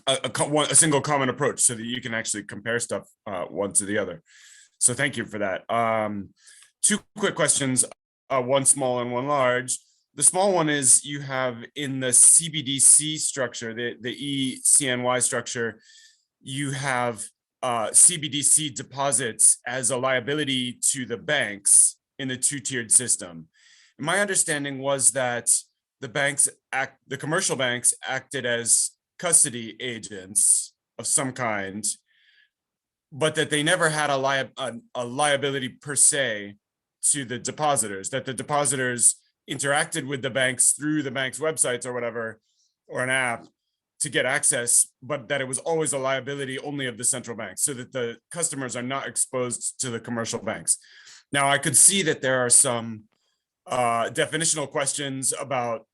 a single common approach, so that you can actually compare stuff one to the other. So thank you for that. Two quick questions, one small and one large. The small one is, you have in the CBDC structure, the eCNY structure, you have CBDC deposits as a liability to the banks in the two-tiered system. My understanding was that the commercial banks acted as custody agents of some kind, but that they never had a liability per se to the depositors, that the depositors interacted with the banks through the bank's websites or whatever, or an app, to get access, but that it was always a liability only of the central bank, so that the customers are not exposed to the commercial banks. Now, I could see that there are some definitional questions about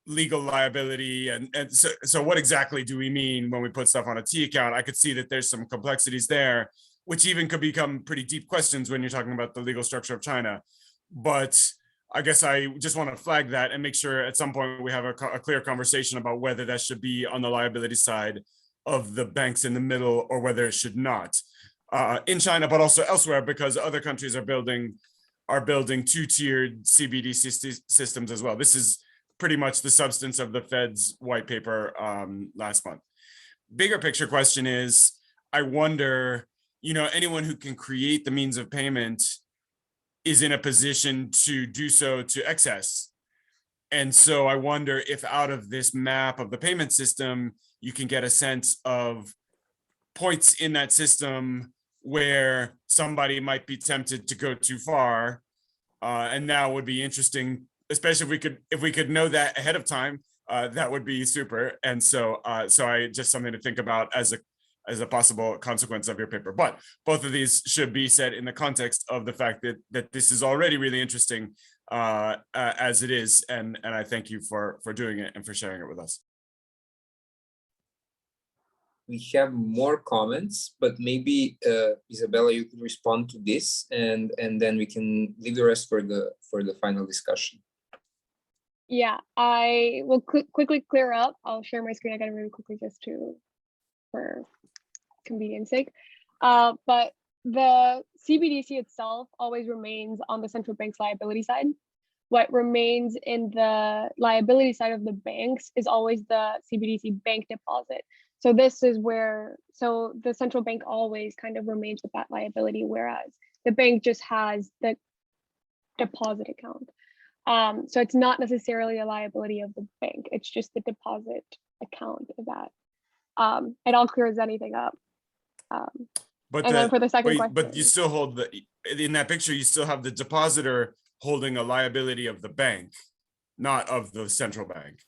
legal liability, and so what exactly do we mean when we put stuff on a T account? I could see that there's some complexities there, which even could become pretty deep questions when you're talking about the legal structure of China. But I guess I just want to flag that and make sure at some point we have a clear conversation about whether that should be on the liability side of the banks in the middle, or whether it should not, in China, but also elsewhere, because other countries are building two-tiered CBDC systems as well. This is pretty much the substance of the Fed's white paper last month. Bigger picture question is, I wonder, anyone who can create the means of payment is in a position to do so to excess. And so I wonder if out of this map of the payment system, you can get a sense of points in that system where somebody might be tempted to go too far. And that would be interesting, especially if we could know that ahead of time, that would be super. And so I just something to think about as a possible consequence of your paper. But both of these should be said in the context of the fact that this is already really interesting as it is. And I thank you for doing it and for sharing it with us. We have more comments, but maybe Isabella, you could respond to this, and then we can leave the rest for the final discussion. Yeah, I will quickly clear up. I'll share my screen again really quickly just for convenience sake. But the CBDC itself always remains on the central bank's liability side. What remains in the liability side of the banks is always the CBDC bank deposit. So this is so the central bank always kind of remains with that liability, whereas the bank just has the deposit account. So it's not necessarily a liability of the bank, it's just the deposit account of that. It all clears anything up. But And then for the second but question, you still hold in that picture, you still have the depositor holding a liability of the bank, not of the central bank.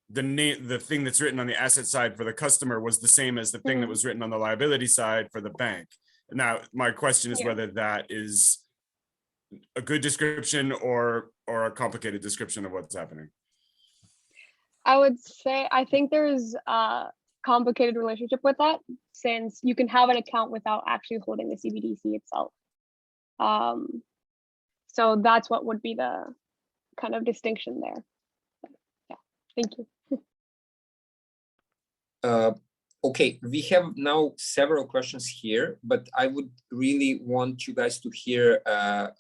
The thing that's written on the asset side for the customer was the same as the thing that was written on the liability side for the bank. Now, my question is whether that is a good description or a complicated description of what's happening. I would say I think there's a complicated relationship with that, since you can have an account without actually holding the CBDC itself. So that's what would be the kind of distinction there. Yeah, thank you. Okay, we have now several questions here, but I would really want you guys to hear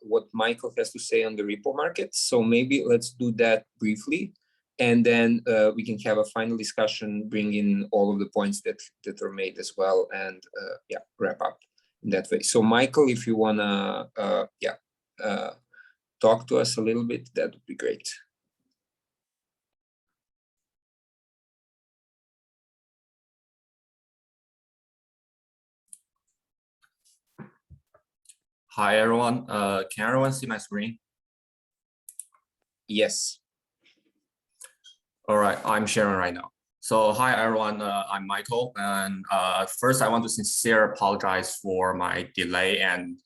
what Michael has to say on the repo market. So maybe let's do that briefly, and then we can have a final discussion, bring in all of the points that are made as well, and yeah, wrap up in that way. So Michael, if you wanna talk to us a little bit, that would be great. Hi, everyone. Can everyone see my screen? Yes. All right, I'm sharing right now. So hi, everyone. I'm Michael. And first, I want to sincerely apologize for my delay and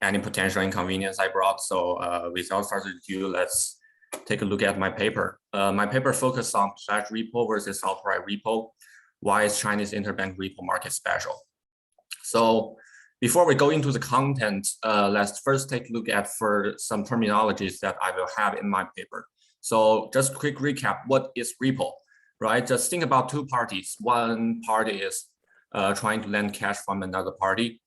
any potential inconvenience I brought. So without further ado, let's take a look at my paper. My paper focused on pledge repo versus outright repo. Why is Chinese interbank repo market special? So before we go into the content, let's first take a look at for some terminologies that I will have in my paper. So just quick recap, what is repo, right? Just think about two parties. One party is trying to lend cash from another party.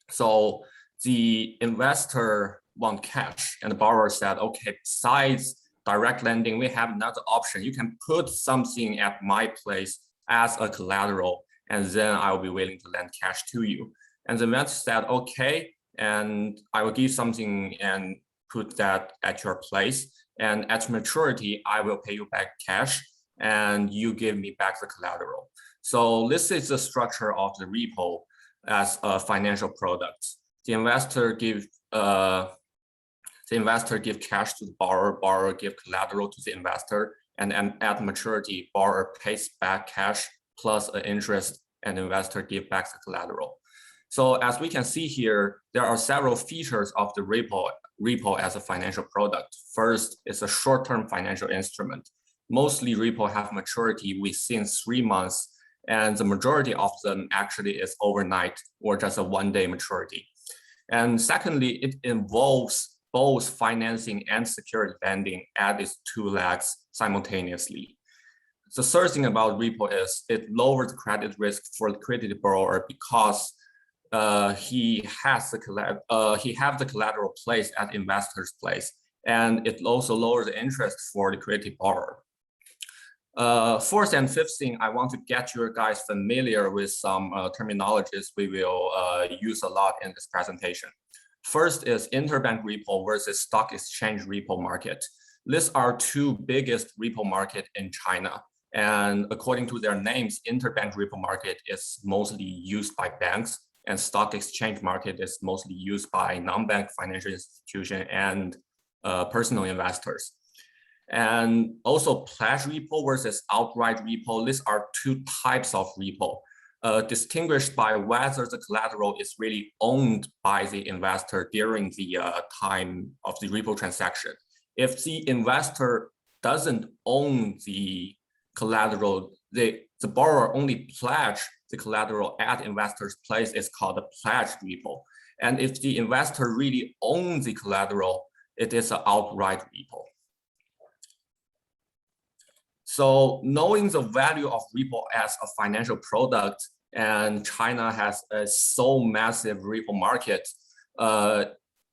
So the investor want cash and the borrower said, okay, besides direct lending, we have another option. You can put something at my place as a collateral, and then I will be willing to lend cash to you. And the investor said, okay, and I will give something and put that at your place. And at maturity, I will pay you back cash and you give me back the collateral. So this is the structure of the repo as a financial product. The investor give cash to the borrower, borrower give collateral to the investor, and at maturity, borrower pays back cash plus an interest, and investor give back the collateral. So as we can see here, there are several features of the repo as a financial product. First, it's a short-term financial instrument. Mostly repo have maturity within 3 months, and the majority of them actually is overnight or just a one-day maturity. And secondly, it involves both financing and security lending at its two legs simultaneously. The third thing about repo is it lowers credit risk for the credited borrower because he has the collateral placed at investor's place, and it also lowers the interest for the credited borrower. Fourth and fifth thing, I want to get you guys familiar with some terminologies we will use a lot in this presentation. First is interbank repo versus stock exchange repo market. These are two biggest repo market in China. And according to their names, interbank repo market is mostly used by banks, and stock exchange market is mostly used by non-bank financial institution and personal investors. And also pledge repo versus outright repo. These are two types of repo, distinguished by whether the collateral is really owned by the investor during the time of the repo transaction. If the investor doesn't own the collateral, the borrower only pledge the collateral at investor's place is called a pledge repo. And if the investor really owns the collateral, it is an outright repo. So knowing the value of repo as a financial product, and China has a so massive repo market,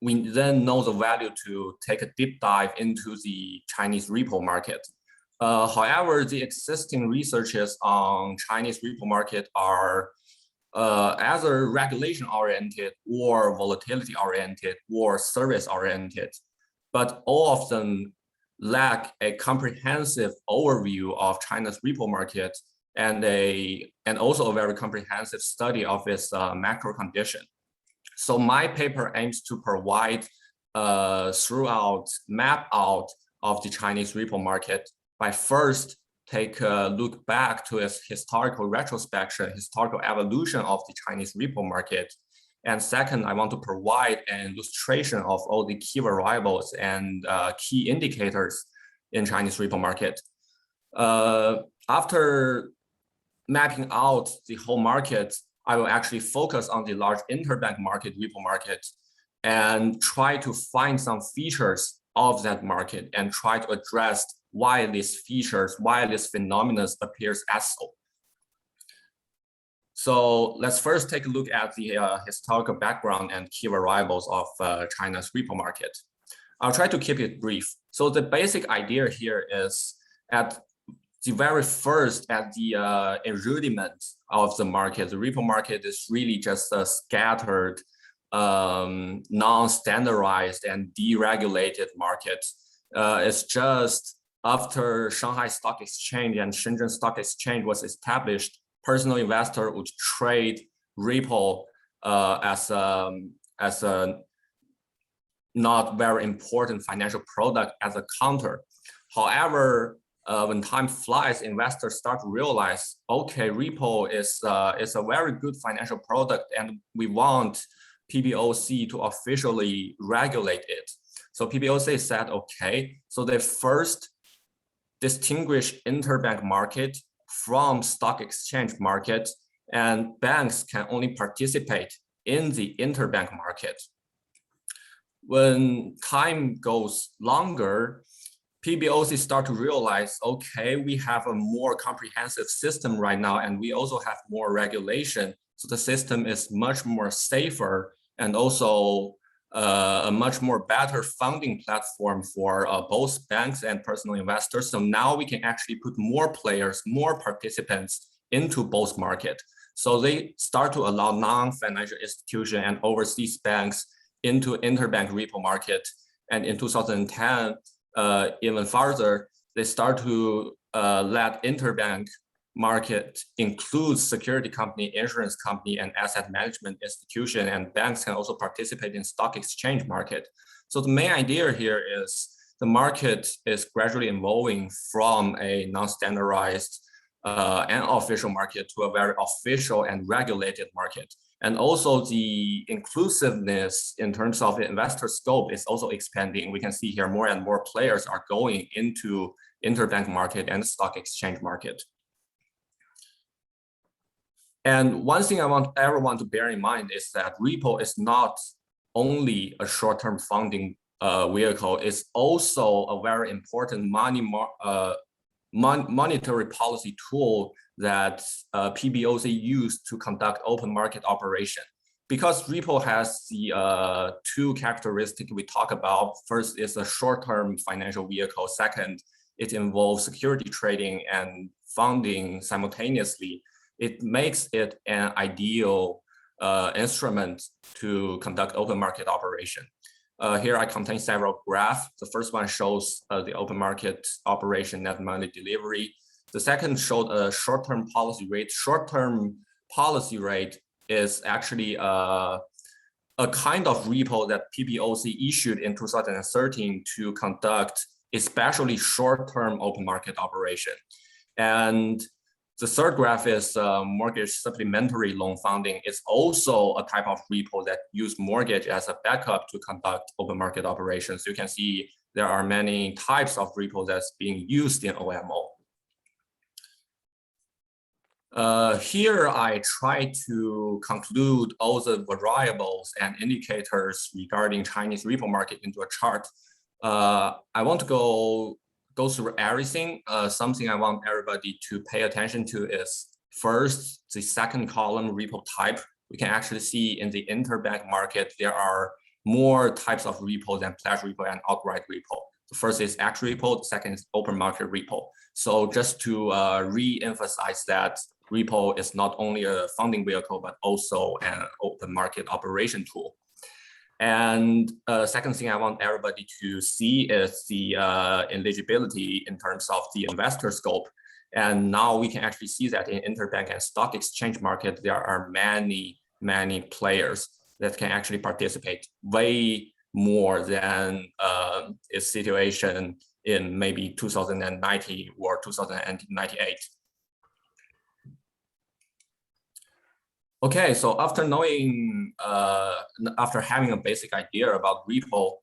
we then know the value to take a deep dive into the Chinese repo market. However, the existing researches on Chinese repo market are either regulation oriented or volatility oriented or service oriented, but all of them lack a comprehensive overview of China's repo market and also a very comprehensive study of its macro condition. So my paper aims to provide map out of the Chinese repo market by first take a look back to its historical retrospection, historical evolution of the Chinese repo market. And second, I want to provide an illustration of all the key variables and key indicators in Chinese repo market. After mapping out the whole market, I will actually focus on the large interbank market, repo market, and try to find some features of that market and try to address why these features, why this phenomenon appears as so. So let's first take a look at the historical background and key variables of China's repo market. I'll try to keep it brief. So the basic idea here is at the very first, at the rudiment of the market, the repo market is really just a scattered, non-standardized and deregulated market. It's just after Shanghai Stock Exchange and Shenzhen Stock Exchange was established, personal investor would trade repo as a not very important financial product as a counter. However, when time flies, investors start to realize, okay, repo is a very good financial product, and we want PBOC to officially regulate it. So PBOC said, okay, so they first distinguish interbank market from stock exchange market, and banks can only participate in the interbank market. When time goes longer, PBOC start to realize, okay, we have a more comprehensive system right now, and we also have more regulation. So the system is much more safer and also a much more better funding platform for both banks and personal investors. So now we can actually put more players, more participants into both markets. So they start to allow non-financial institution and overseas banks into interbank repo market. And in 2010, even further, they start to let interbank market include security company, insurance company, and asset management institution, and banks can also participate in stock exchange market. So the main idea here is the market is gradually evolving from a non-standardized and official market to a very official and regulated market. And also the inclusiveness in terms of the investor scope is also expanding. We can see here more and more players are going into interbank market and stock exchange market. And one thing I want everyone to bear in mind is that repo is not only a short-term funding vehicle, it's also a very important monetary policy tool that PBOC used to conduct open market operation. Because repo has the two characteristics we talk about. First is a short-term financial vehicle. Second, it involves security trading and funding simultaneously. It makes it an ideal instrument to conduct open market operation. Here I contain several graphs. The first one shows the open market operation net money delivery. The second showed a short-term policy rate. Short-term policy rate is actually a kind of repo that PBOC issued in 2013 to conduct especially short-term open market operation. And the third graph is mortgage supplementary loan funding. It's also a type of repo that use mortgage as a backup to conduct open market operations. You can see there are many types of repo that's being used in OMO. Here I try to conclude all the variables and indicators regarding Chinese repo market into a chart. I want to go through everything. Something I want everybody to pay attention to is first, the second column repo type. We can actually see in the interbank market, there are more types of repo than pledge repo and outright repo. The first is actual repo, the second is open market repo. So just to re-emphasize that repo is not only a funding vehicle, but also an open market operation tool. And second thing I want everybody to see is the eligibility in terms of the investor scope. And now we can actually see that in interbank and stock exchange market, there are many players that can actually participate, way more than a situation in maybe 2090 or 2098. Okay, so after knowing, after having a basic idea about repo,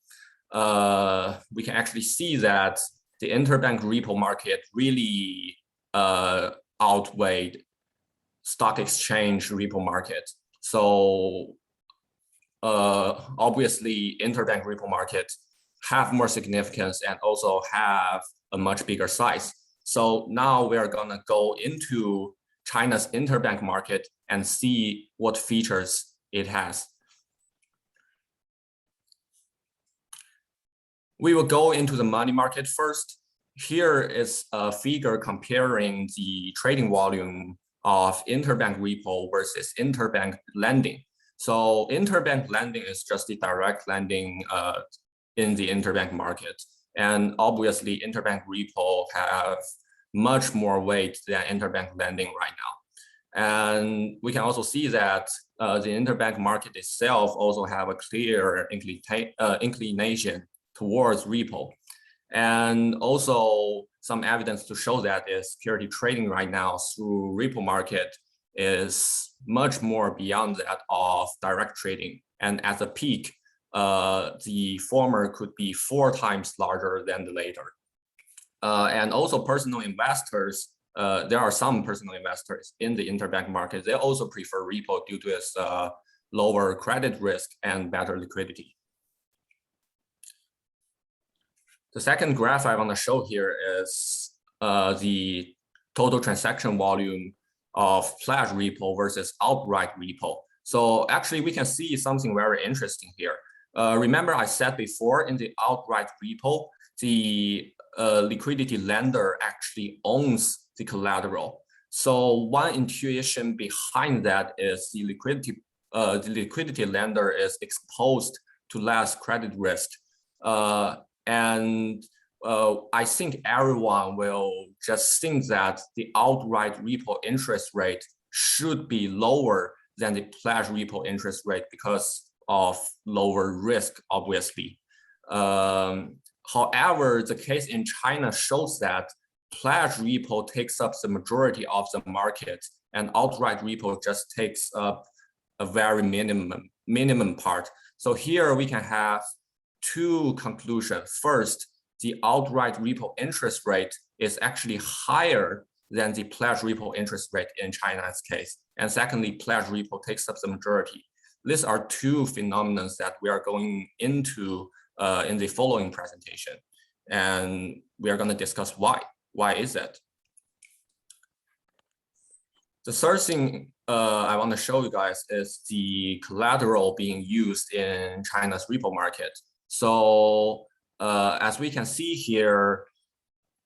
we can actually see that the interbank repo market really outweighed stock exchange repo market. So obviously, interbank repo market have more significance and also have a much bigger size. So now we are gonna go into China's interbank market and see what features it has. We will go into the money market first. Here is a figure comparing the trading volume of interbank repo versus interbank lending. So interbank lending is just the direct lending in the interbank market. And obviously interbank repo have much more weight than interbank lending right now. And we can also see that the interbank market itself also have a clear inclination towards repo. And also some evidence to show that is security trading right now through repo market is much more beyond that of direct trading. And at the peak, the former could be 4 times larger than the later. And also personal investors, there are some personal investors in the interbank market. They also prefer repo due to its lower credit risk and better liquidity. The second graph I want to show here is the total transaction volume of pledge repo versus outright repo. So actually we can see something very interesting here. Remember I said before in the outright repo, the liquidity lender actually owns the collateral. So one intuition behind that is the liquidity lender is exposed to less credit risk. And I think everyone will just think that the outright repo interest rate should be lower than the pledge repo interest rate because of lower risk, obviously. However, the case in China shows that pledge repo takes up the majority of the market and outright repo just takes up a very minimum part. So here we can have 2 conclusions. First, the outright repo interest rate is actually higher than the pledge repo interest rate in China's case. And secondly, pledge repo takes up the majority. These are 2 phenomena that we are going into in the following presentation. And we are going to discuss why. Why is that? The third thing I want to show you guys is the collateral being used in China's repo market. So as we can see here,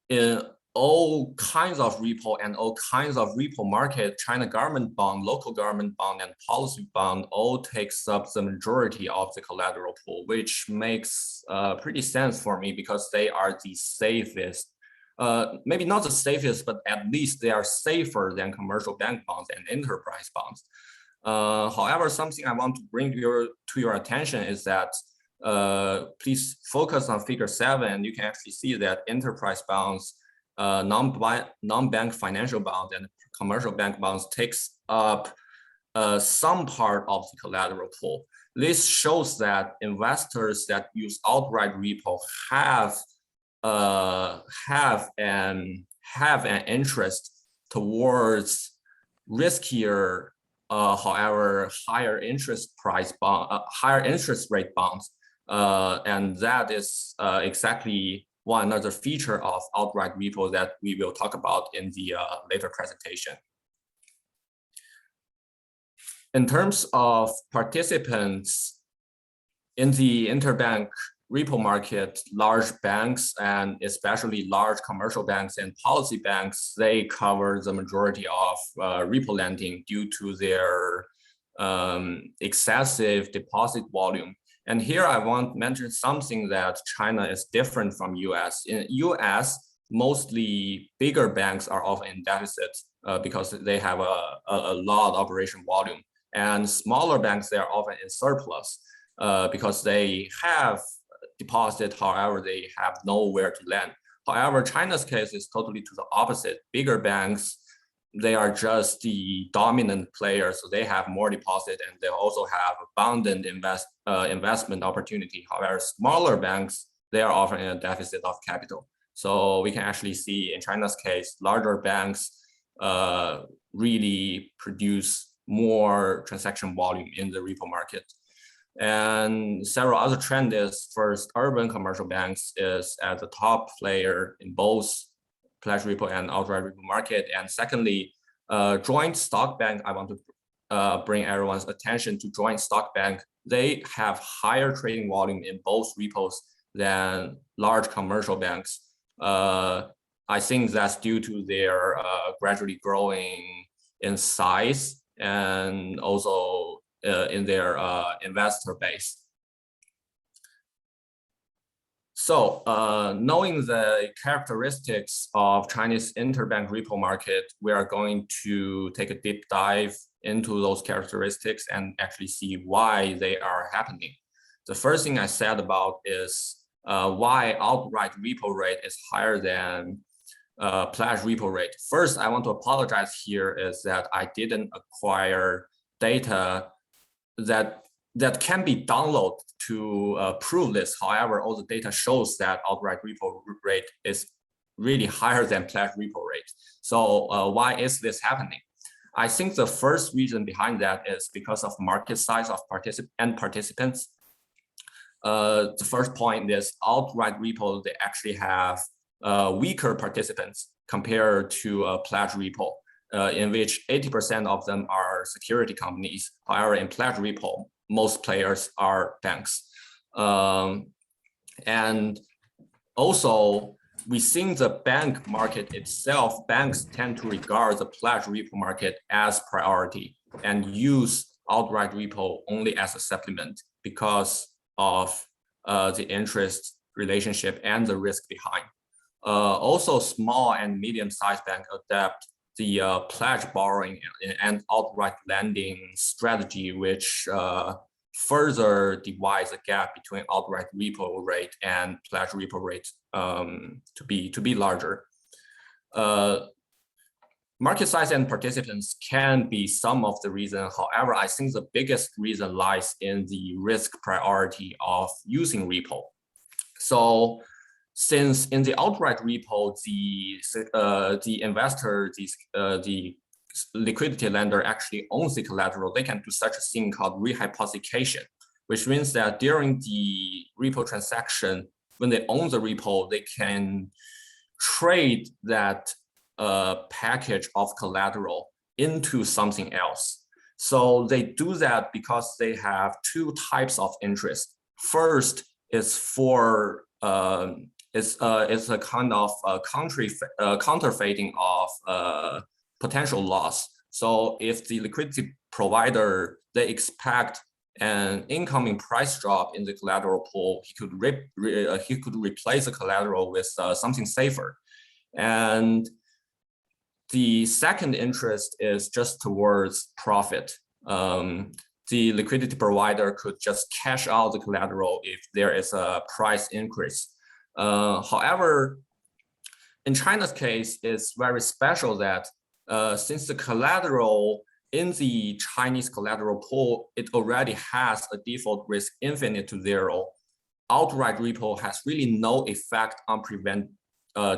in all kinds of repo and all kinds of repo market, China government bond, local government bond, and policy bond all takes up the majority of the collateral pool, which makes pretty sense for me because they are the safest. Maybe not the safest, but at least they are safer than commercial bank bonds and enterprise bonds. However, something I want to bring to your attention is that please focus on figure 7. You can actually see that enterprise bonds, non-bank financial bonds, and commercial bank bonds takes up some part of the collateral pool. This shows that investors that use outright repo have an interest towards riskier, however, higher interest rate bonds, and that is exactly one other feature of outright repo that we will talk about in the later presentation. In terms of participants in the interbank repo market, large banks and especially large commercial banks and policy banks, they cover the majority of repo lending due to their excessive deposit volume. And here I want to mention something that China is different from US. In US, mostly bigger banks are often in deficit because they have a lot of operation volume. And smaller banks, they are often in surplus because they have deposit, however, they have nowhere to lend. However, China's case is totally to the opposite. Bigger banks, they are just the dominant player, so they have more deposit and they also have abundant investment opportunity. However, smaller banks, they are often in a deficit of capital. So we can actually see in China's case, larger banks really produce more transaction volume in the repo market. And several other trends is, first, urban commercial banks is as a top player in both pledge repo and outright repo market. And secondly, joint stock bank, I want to bring everyone's attention to joint stock bank. They have higher trading volume in both repos than large commercial banks. I think that's due to their gradually growing in size and also in their investor base. So knowing the characteristics of Chinese interbank repo market, we are going to take a deep dive into those characteristics and actually see why they are happening. The first thing I said about is why outright repo rate is higher than pledge repo rate. First, I want to apologize here is that I didn't acquire data that can be downloaded to prove this. However, all the data shows that outright repo rate is really higher than pledge repo rate. So why is this happening? I think the first reason behind that is because of market size of participants. The first point is outright repo, they actually have weaker participants compared to pledge repo, in which 80% of them are security companies. However, in pledge repo, most players are banks. And also, we think the bank market itself, banks tend to regard the pledge repo market as priority and use outright repo only as a supplement because of the interest relationship and the risk behind. Also, small and medium-sized banks adapt the pledge borrowing and outright lending strategy, which further divides the gap between outright repo rate and pledge repo rate to be larger. Market size and participants can be some of the reason. However, I think the biggest reason lies in the risk priority of using repo. So since in the outright repo, the investor, the liquidity lender actually owns the collateral, they can do such a thing called rehypothecation, which means that during the repo transaction, when they own the repo, they can trade that package of collateral into something else. So they do that because they have two types of interest. First is for it's a kind of counterfeiting of potential loss. So if the liquidity provider, they expect an incoming price drop in the collateral pool, he could replace the collateral with something safer. And the second interest is just towards profit. The liquidity provider could just cash out the collateral if there is a price increase. However, in China's case, it's very special that since the collateral in the Chinese collateral pool, it already has a default risk infinite to zero. Outright repo has really no effect on prevent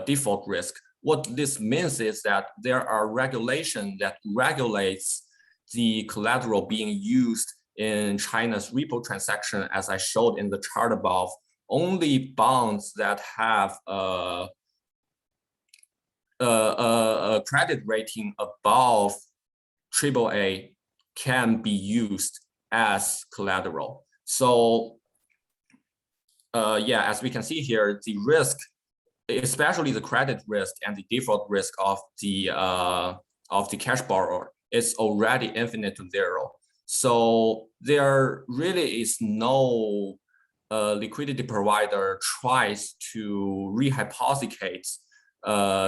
default risk. What this means is that there are regulations that regulates the collateral being used in China's repo transaction, as I showed in the chart above. Only bonds that have a credit rating above AAA can be used as collateral. So yeah, as we can see here, the risk, especially the credit risk and the default risk of the cash borrower, is already infinite to zero. So there really is no liquidity provider tries to rehypothecate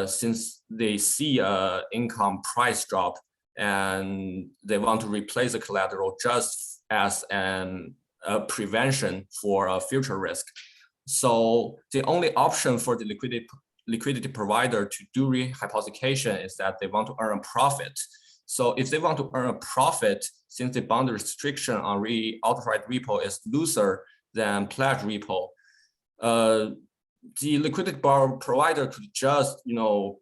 since they see a income price drop and they want to replace the collateral just as a prevention for a future risk. So the only option for the liquidity provider to do rehypothecation is that they want to earn a profit. So if they want to earn a profit, since the boundary restriction on outright repo is looser than pledge repo, the liquidity provider could just,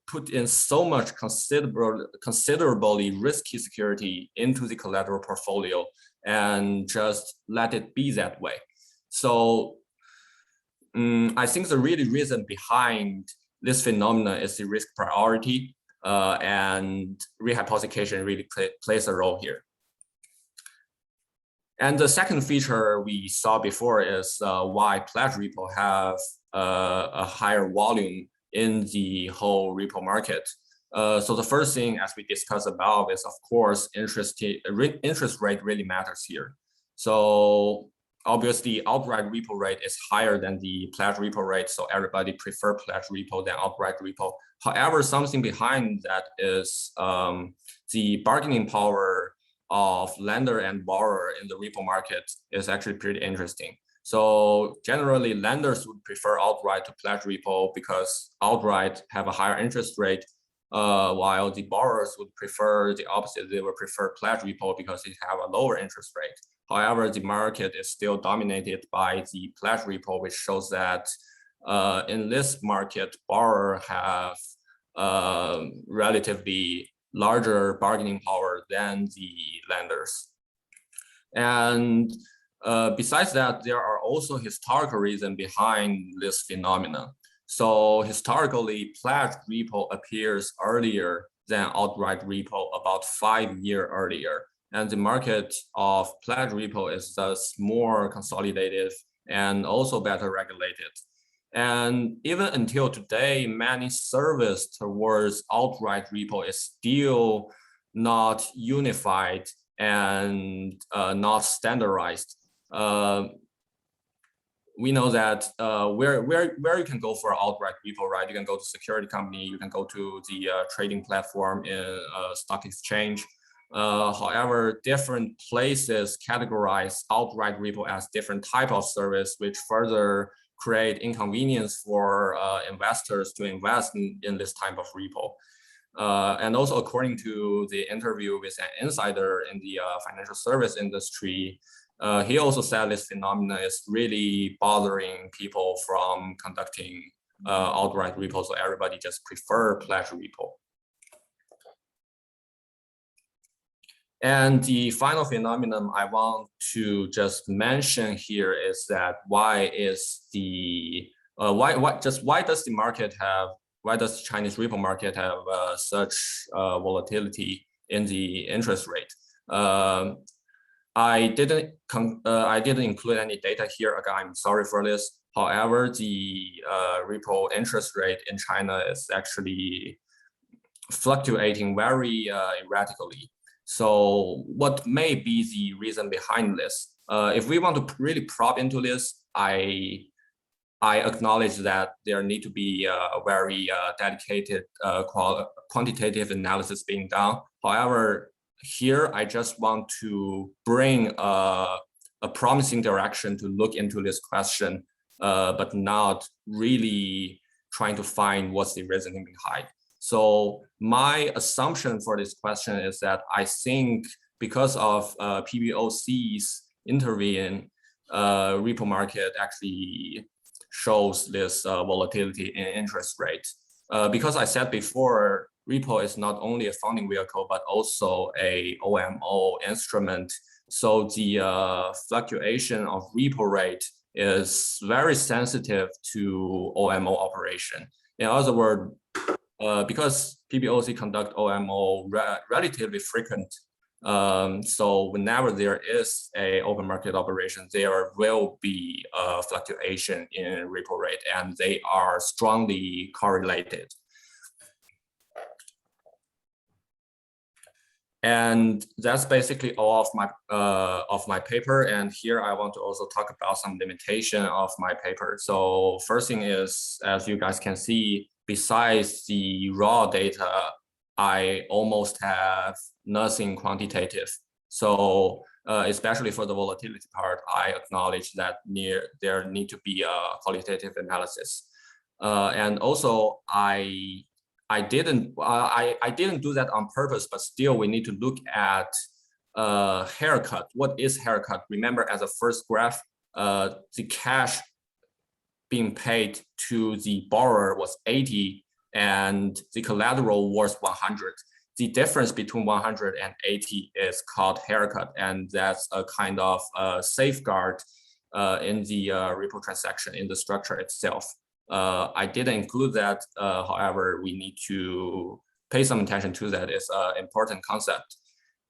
put in so much considerably risky security into the collateral portfolio and just let it be that way. So I think the really reason behind this phenomenon is the risk priority, and rehypothecation really plays a role here. And the second feature we saw before is why pledge repo have a higher volume in the whole repo market. So the first thing, as we discussed above, is of course interest rate really matters here. So obviously outright repo rate is higher than the pledge repo rate, so everybody prefer pledge repo than outright repo. However, something behind that is the bargaining power of lender and borrower in the repo market is actually pretty interesting. So generally, lenders would prefer outright to pledge repo because outright have a higher interest rate, while the borrowers would prefer the opposite. They would prefer pledge repo because they have a lower interest rate. However, the market is still dominated by the pledge repo, which shows that in this market, borrowers have relatively larger bargaining power than the lenders. And besides that, there are also historical reasons behind this phenomenon. So historically, pledge repo appears earlier than outright repo, about 5 years earlier. And the market of pledge repo is thus more consolidated and also better regulated. And even until today, many service towards outright repo is still not unified and not standardized. We know that where you can go for outright repo, right? You can go to security company, you can go to the trading platform in a stock exchange. However, different places categorize outright repo as different type of service, which further create inconvenience for investors to invest in this type of repo. And also, according to the interview with an insider in the financial service industry, he also said this phenomenon is really bothering people from conducting outright repo, so everybody just prefer pledge repo. And the final phenomenon I want to just mention here is that why does the Chinese repo market have such volatility in the interest rate? I didn't include any data here. Again, I'm sorry for this. However, the repo interest rate in China is actually fluctuating very erratically. So what may be the reason behind this? If we want to really probe into this, I acknowledge that there need to be a very dedicated quantitative analysis being done. However, here I just want to bring a promising direction to look into this question, but not really trying to find what's the reasoning behind. So my assumption for this question is that I think because of PBOC's intervene, repo market actually shows this volatility in interest rate. Because I said before, repo is not only a funding vehicle, but also a OMO instrument. So the fluctuation of repo rate is very sensitive to OMO operation. In other words, because PBOC conduct OMO relatively frequent, so whenever there is a open market operation, there will be a fluctuation in repo rate, and they are strongly correlated. And that's basically all of my paper. And here I want to also talk about some limitation of my paper. So first thing is, as you guys can see, besides the raw data, I almost have nothing quantitative. So especially for the volatility part, I acknowledge that there need to be a qualitative analysis. And also I didn't do that on purpose, but still we need to look at haircut. What is haircut? Remember, as a first graph, the cash being paid to the borrower was 80 and the collateral was 100. The difference between 100 and 80 is called haircut, and that's a kind of safeguard in the repo transaction, in the structure itself. I didn't include that. However, we need to pay some attention to that. It's an important concept.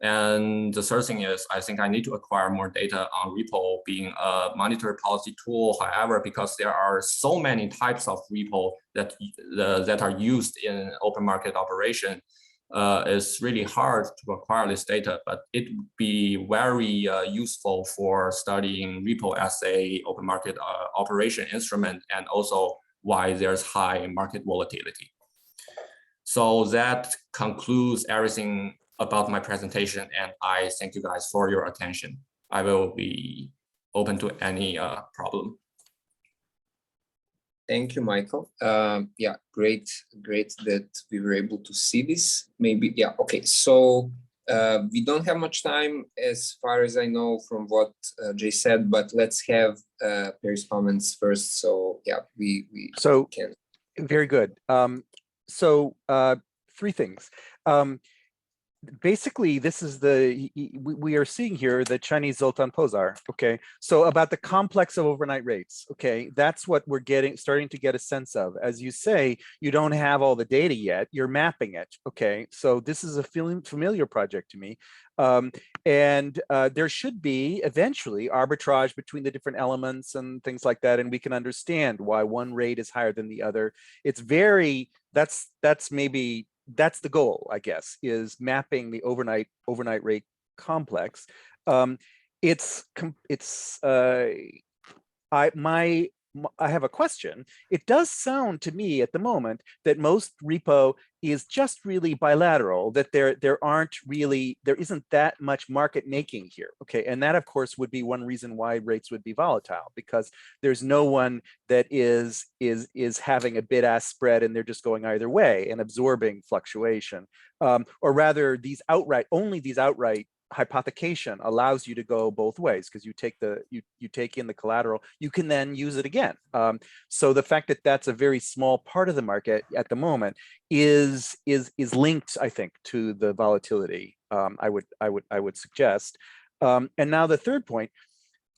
And the third thing is, I think I need to acquire more data on repo being a monetary policy tool. However, because there are so many types of repo that are used in open market operation, it's really hard to acquire this data, but it would be very useful for studying repo as a open market operation instrument, and also why there's high market volatility. So that concludes everything about my presentation, and I thank you guys for your attention. I will be open to any problem. Thank you, Michael. Yeah, great that we were able to see this. Maybe, yeah, okay. So we don't have much time as far as I know from what Jay said, but let's have Perry's comments first. So yeah, we can. Very good. Three things. Basically, this is we are seeing here the Chinese Zoltan Pozar. Okay, so about the complex of overnight rates. Okay, that's what we're starting to get a sense of. As you say, you don't have all the data yet. You're mapping it. Okay, so this is a familiar project to me, and there should be eventually arbitrage between the different elements and things like that, and we can understand why one rate is higher than the other. It's very that's the goal, I guess, is mapping the overnight rate complex. I have a question. It does sound to me at the moment that most repo is just really bilateral, that there isn't that much market making here. Okay, and that of course would be one reason why rates would be volatile, because there's no one that is having a bid-ask spread and they're just going either way and absorbing fluctuation. Or rather, only these outright hypothecation allows you to go both ways, because you take in the collateral, you can then use it again. So the fact that that's a very small part of the market at the moment is linked, I think, to the volatility. I would suggest. And now the third point,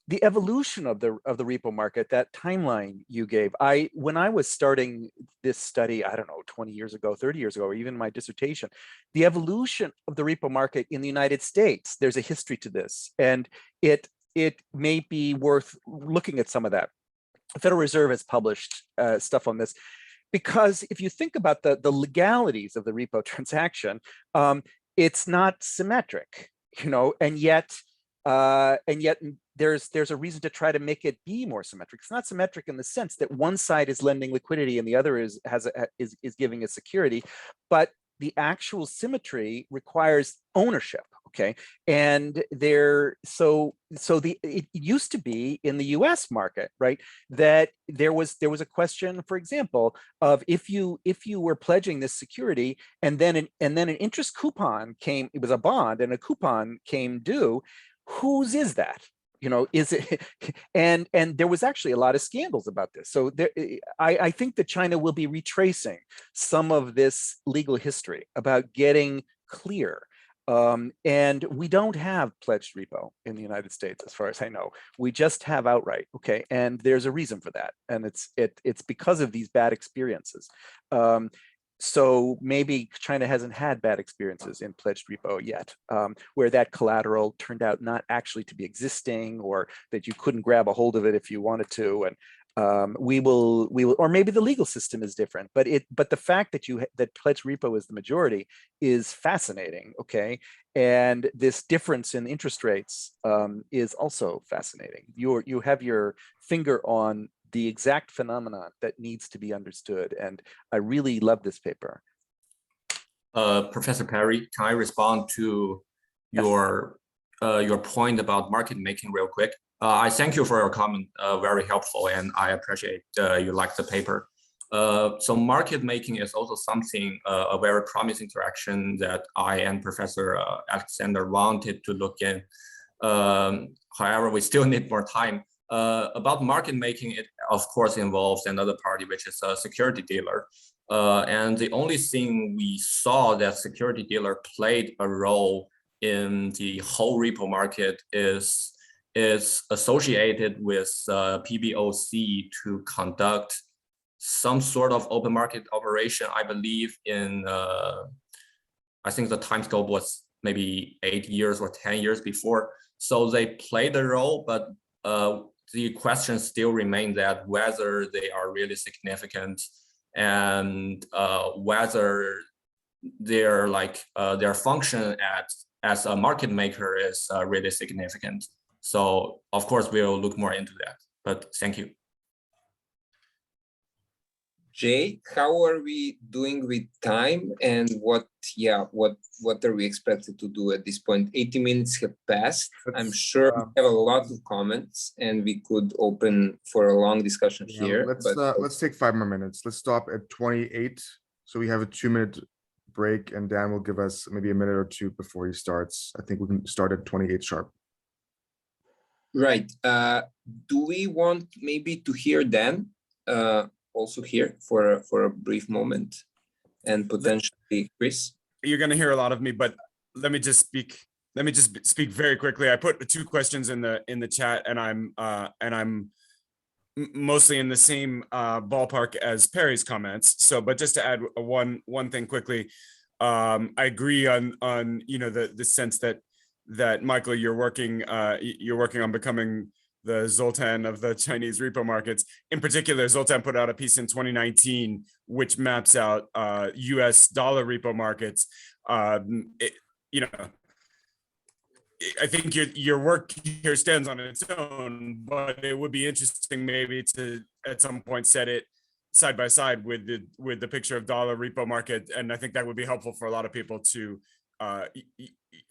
the evolution of the repo market, that timeline you gave. When I was starting this study, I don't know, 20 years ago, 30 years ago, or even my dissertation, the evolution of the repo market in the United States, there's a history to this, and it may be worth looking at some of that. The Federal Reserve has published stuff on this, because if you think about the legalities of the repo transaction, it's not symmetric, and yet there's a reason to try to make it be more symmetric. It's not symmetric in the sense that one side is lending liquidity and the other is giving a security, but the actual symmetry requires ownership. Okay, and it used to be in the U.S. market, right, that there was a question, for example, of if you were pledging this security and then an interest coupon came, it was a bond and a coupon came due, whose is that? Is it? And there was actually a lot of scandals about this. So I think that China will be retracing some of this legal history about getting clear. And we don't have pledged repo in the United States, as far as I know. We just have outright. Okay, and there's a reason for that, and it's because of these bad experiences. So maybe China hasn't had bad experiences in pledged repo yet, where that collateral turned out not actually to be existing, or that you couldn't grab a hold of it if you wanted to. we will, or maybe the legal system is different, but the fact that that pledged repo is the majority is fascinating. Okay, and this difference in interest rates is also fascinating. You have your finger on the exact phenomenon that needs to be understood, and I really love this paper. Professor Perry, can I respond to your point about market making real quick? I thank you for your comment, very helpful, and I appreciate you like the paper. So market making is also something, a very promising direction that I and Professor Aleksandar wanted to look in. However, we still need more time. About market making, it of course involves another party, which is a security dealer. And the only thing we saw that security dealer played a role in the whole repo market is associated with PBOC to conduct some sort of open market operation. I believe in, I think the time scope was maybe 8 years or 10 years before. So they played a role, but the question still remains that whether they are really significant and whether their function as a market maker is really significant. So of course we'll look more into that, but thank you. Jay, how are we doing with time, and what are we expected to do at this point? 80 minutes have passed. I'm sure we have a lot of comments and we could open for a long discussion here. Let's take 5 more minutes. Let's stop at 28. So we have a 2-minute break, and Dan will give us maybe a minute or two before he starts. I think we can start at 28 sharp. Right. Do we want maybe to hear Dan also here for a brief moment, and potentially Chris? You're going to hear a lot of me, but let me just speak very quickly. I put 2 questions in the chat, and I'm mostly in the same ballpark as Perry's comments. So, but just to add one thing quickly, I agree on the sense that Michael, you're working on becoming the Zoltan of the Chinese repo markets. In particular, Zoltan put out a piece in 2019 which maps out US dollar repo markets. I think your work here stands on its own, but it would be interesting maybe to at some point set it side by side with the picture of dollar repo market, and I think that would be helpful for a lot of people to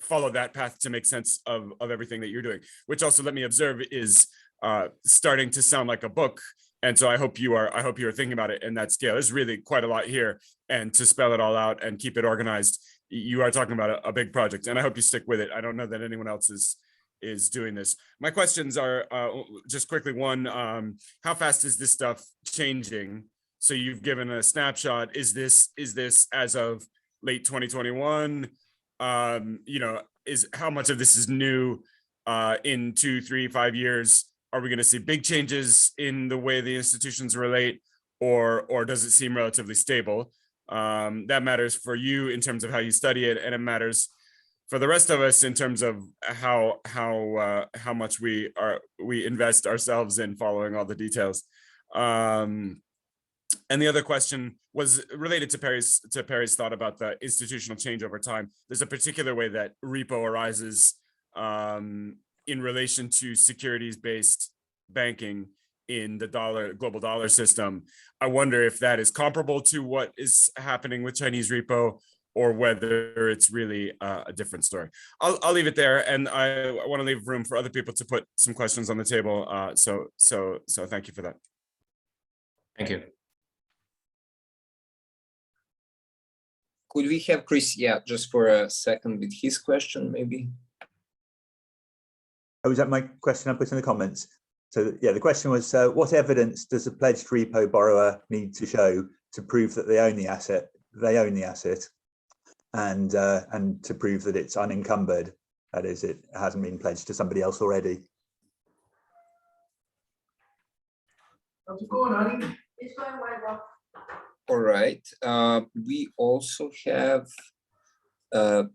follow that path to make sense of everything that you're doing, which also, let me observe, is starting to sound like a book. And so I hope you are thinking about it in that scale. There's really quite a lot here, and to spell it all out and keep it organized, you are talking about a big project, and I hope you stick with it. I don't know that anyone else is doing this. My questions are just quickly. One, how fast is this stuff changing? So you've given a snapshot. Is this as of late 2021? Is how much of this is new in 2, 3, 5 years? Are we going to see big changes in the way the institutions relate, or does it seem relatively stable? That matters for you in terms of how you study it, and it matters for the rest of us in terms of how much we invest ourselves in following all the details. And the other question was related to Perry's thought about the institutional change over time. There's a particular way that repo arises in relation to securities-based banking in the global dollar system. I wonder if that is comparable to what is happening with Chinese repo, or whether it's really a different story. I'll leave it there, and I want to leave room for other people to put some questions on the table. So thank you for that. Thank you. Could we have Chris, just for a second with his question, maybe? Oh, was that my question I put in the comments? So yeah, the question was, what evidence does a pledged repo borrower need to show to prove that they own the asset, and to prove that it's unencumbered, that is, it hasn't been pledged to somebody else already? All right. We also have a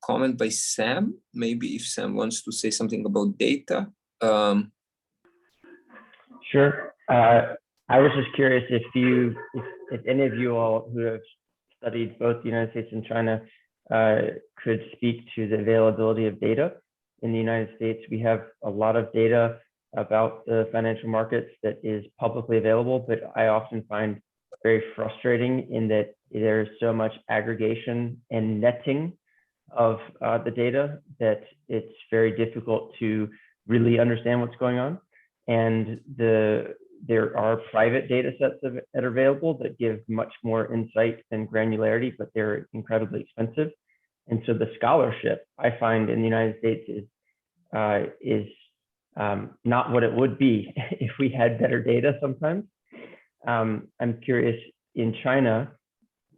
comment by Sam. Maybe if Sam wants to say something about data. Sure. I was just curious if any of you all who have studied both the United States and China could speak to the availability of data. In the United States, we have a lot of data about the financial markets that is publicly available, but I often find very frustrating in that there's so much aggregation and netting of the data that it's very difficult to really understand what's going on. And there are private data sets that are available that give much more insight and granularity, but they're incredibly expensive. And so the scholarship I find in the United States is not what it would be if we had better data sometimes. I'm curious, in China,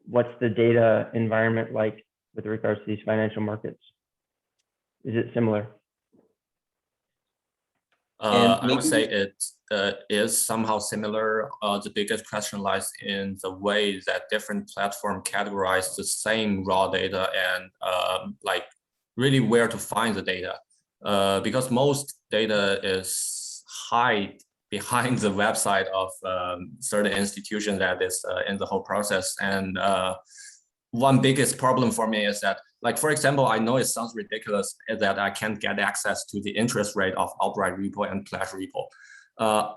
what's the data environment like with regards to these financial markets? Is it similar? I would say it is somehow similar. The biggest question lies in the way that different platforms categorize the same raw data and like really where to find the data. Because most data is hide behind the website of certain institution that is in the whole process. And one biggest problem for me is that, like, for example, I know it sounds ridiculous that I can't get access to the interest rate of outright repo and pledge repo.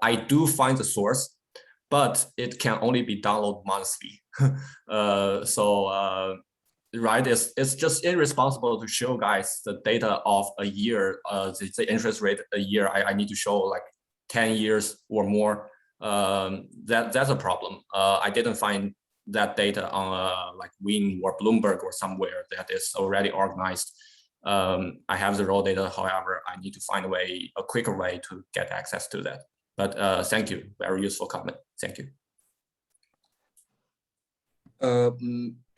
I do find the source, but it can only be downloaded monthly. Right, it's just irresponsible to show guys the data of a year, the interest rate a year. I need to show like 10 years or more. That's a problem. I didn't find that data on like Wing or Bloomberg or somewhere that is already organized. I have the raw data, however, I need to find a quicker way to get access to that. But thank you, very useful comment. Thank you.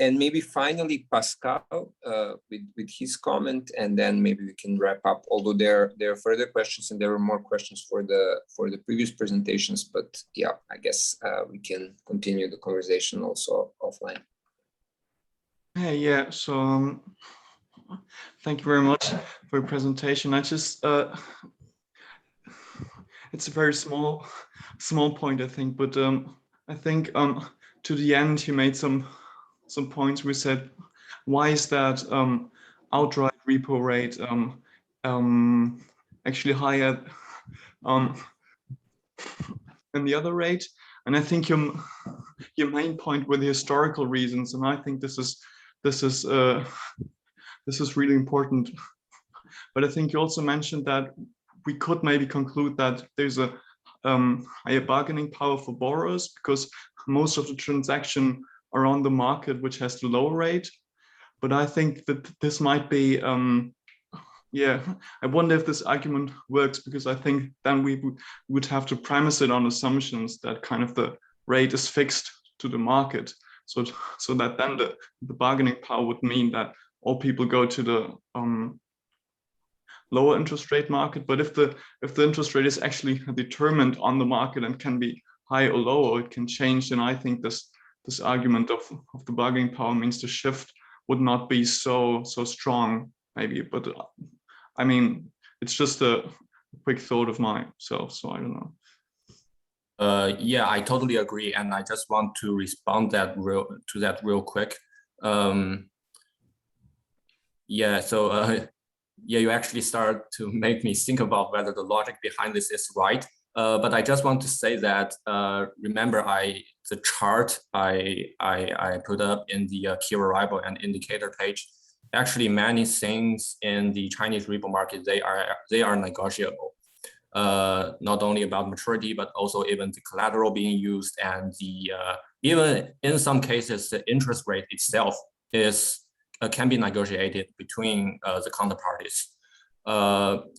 And maybe finally Pascal with his comment, and then maybe we can wrap up. Although there are further questions and there are more questions for the previous presentations, but yeah, I guess we can continue the conversation also offline. Hey, yeah. So thank you very much for your presentation. I just it's a very small point, I think, but I think to the end you made some points. We said, why is that outright repo rate actually higher than the other rate? And I think your main point were the historical reasons, and I think this is really important. But I think you also mentioned that we could maybe conclude that there's a higher bargaining power for borrowers because most of the transaction are on the market which has the lower rate. But I think that this might be, yeah, I wonder if this argument works, because I think then we would have to premise it on assumptions that kind of the rate is fixed to the market. So that then the bargaining power would mean that all people go to the lower interest rate market. But if the interest rate is actually determined on the market and can be high or low, or it can change, then I think this argument of the bargaining power means the shift would not be so strong, maybe. But I mean, it's just a quick thought of myself, so I don't know. Yeah, I totally agree, and I just want to respond to that real quick. Yeah, so yeah, you actually start to make me think about whether the logic behind this is right. But I just want to say that remember, the chart I put up in the key arrival and indicator page. Actually, many things in the Chinese repo market, they are negotiable. Not only about maturity, but also even the collateral being used, and the even in some cases the interest rate itself can be negotiated between the counterparties.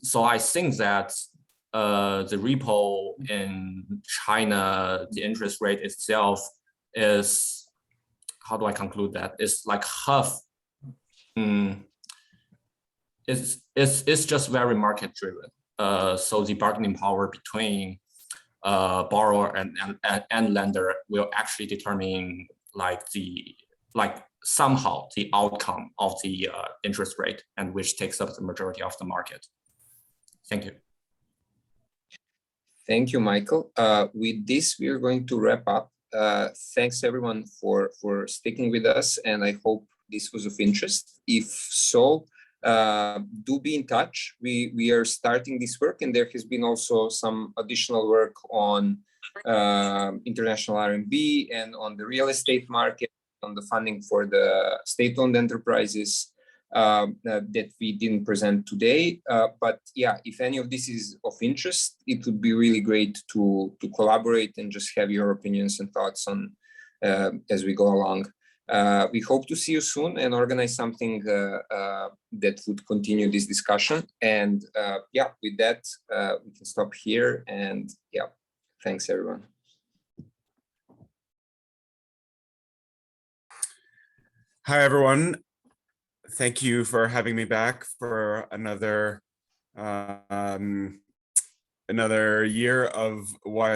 So I think that the repo in China, the interest rate itself is, how do I conclude that? It's like half. It's just very market driven. So the bargaining power between borrower and lender will actually determine somehow the outcome of the interest rate, and which takes up the majority of the market. Thank you. Thank you, Michael. With this, we are going to wrap up. Thanks everyone for sticking with us, and I hope this was of interest. If so, do be in touch. We are starting this work, and there has been also some additional work on international RMB and on the real estate market, on the funding for the state-owned enterprises that we didn't present today. But yeah, if any of this is of interest, it would be really great to collaborate and just have your opinions and thoughts on as we go along. We hope to see you soon and organize something that would continue this discussion. And yeah, with that, we can stop here. And yeah, thanks everyone. Hi, everyone. Thank you for having me back for another year of why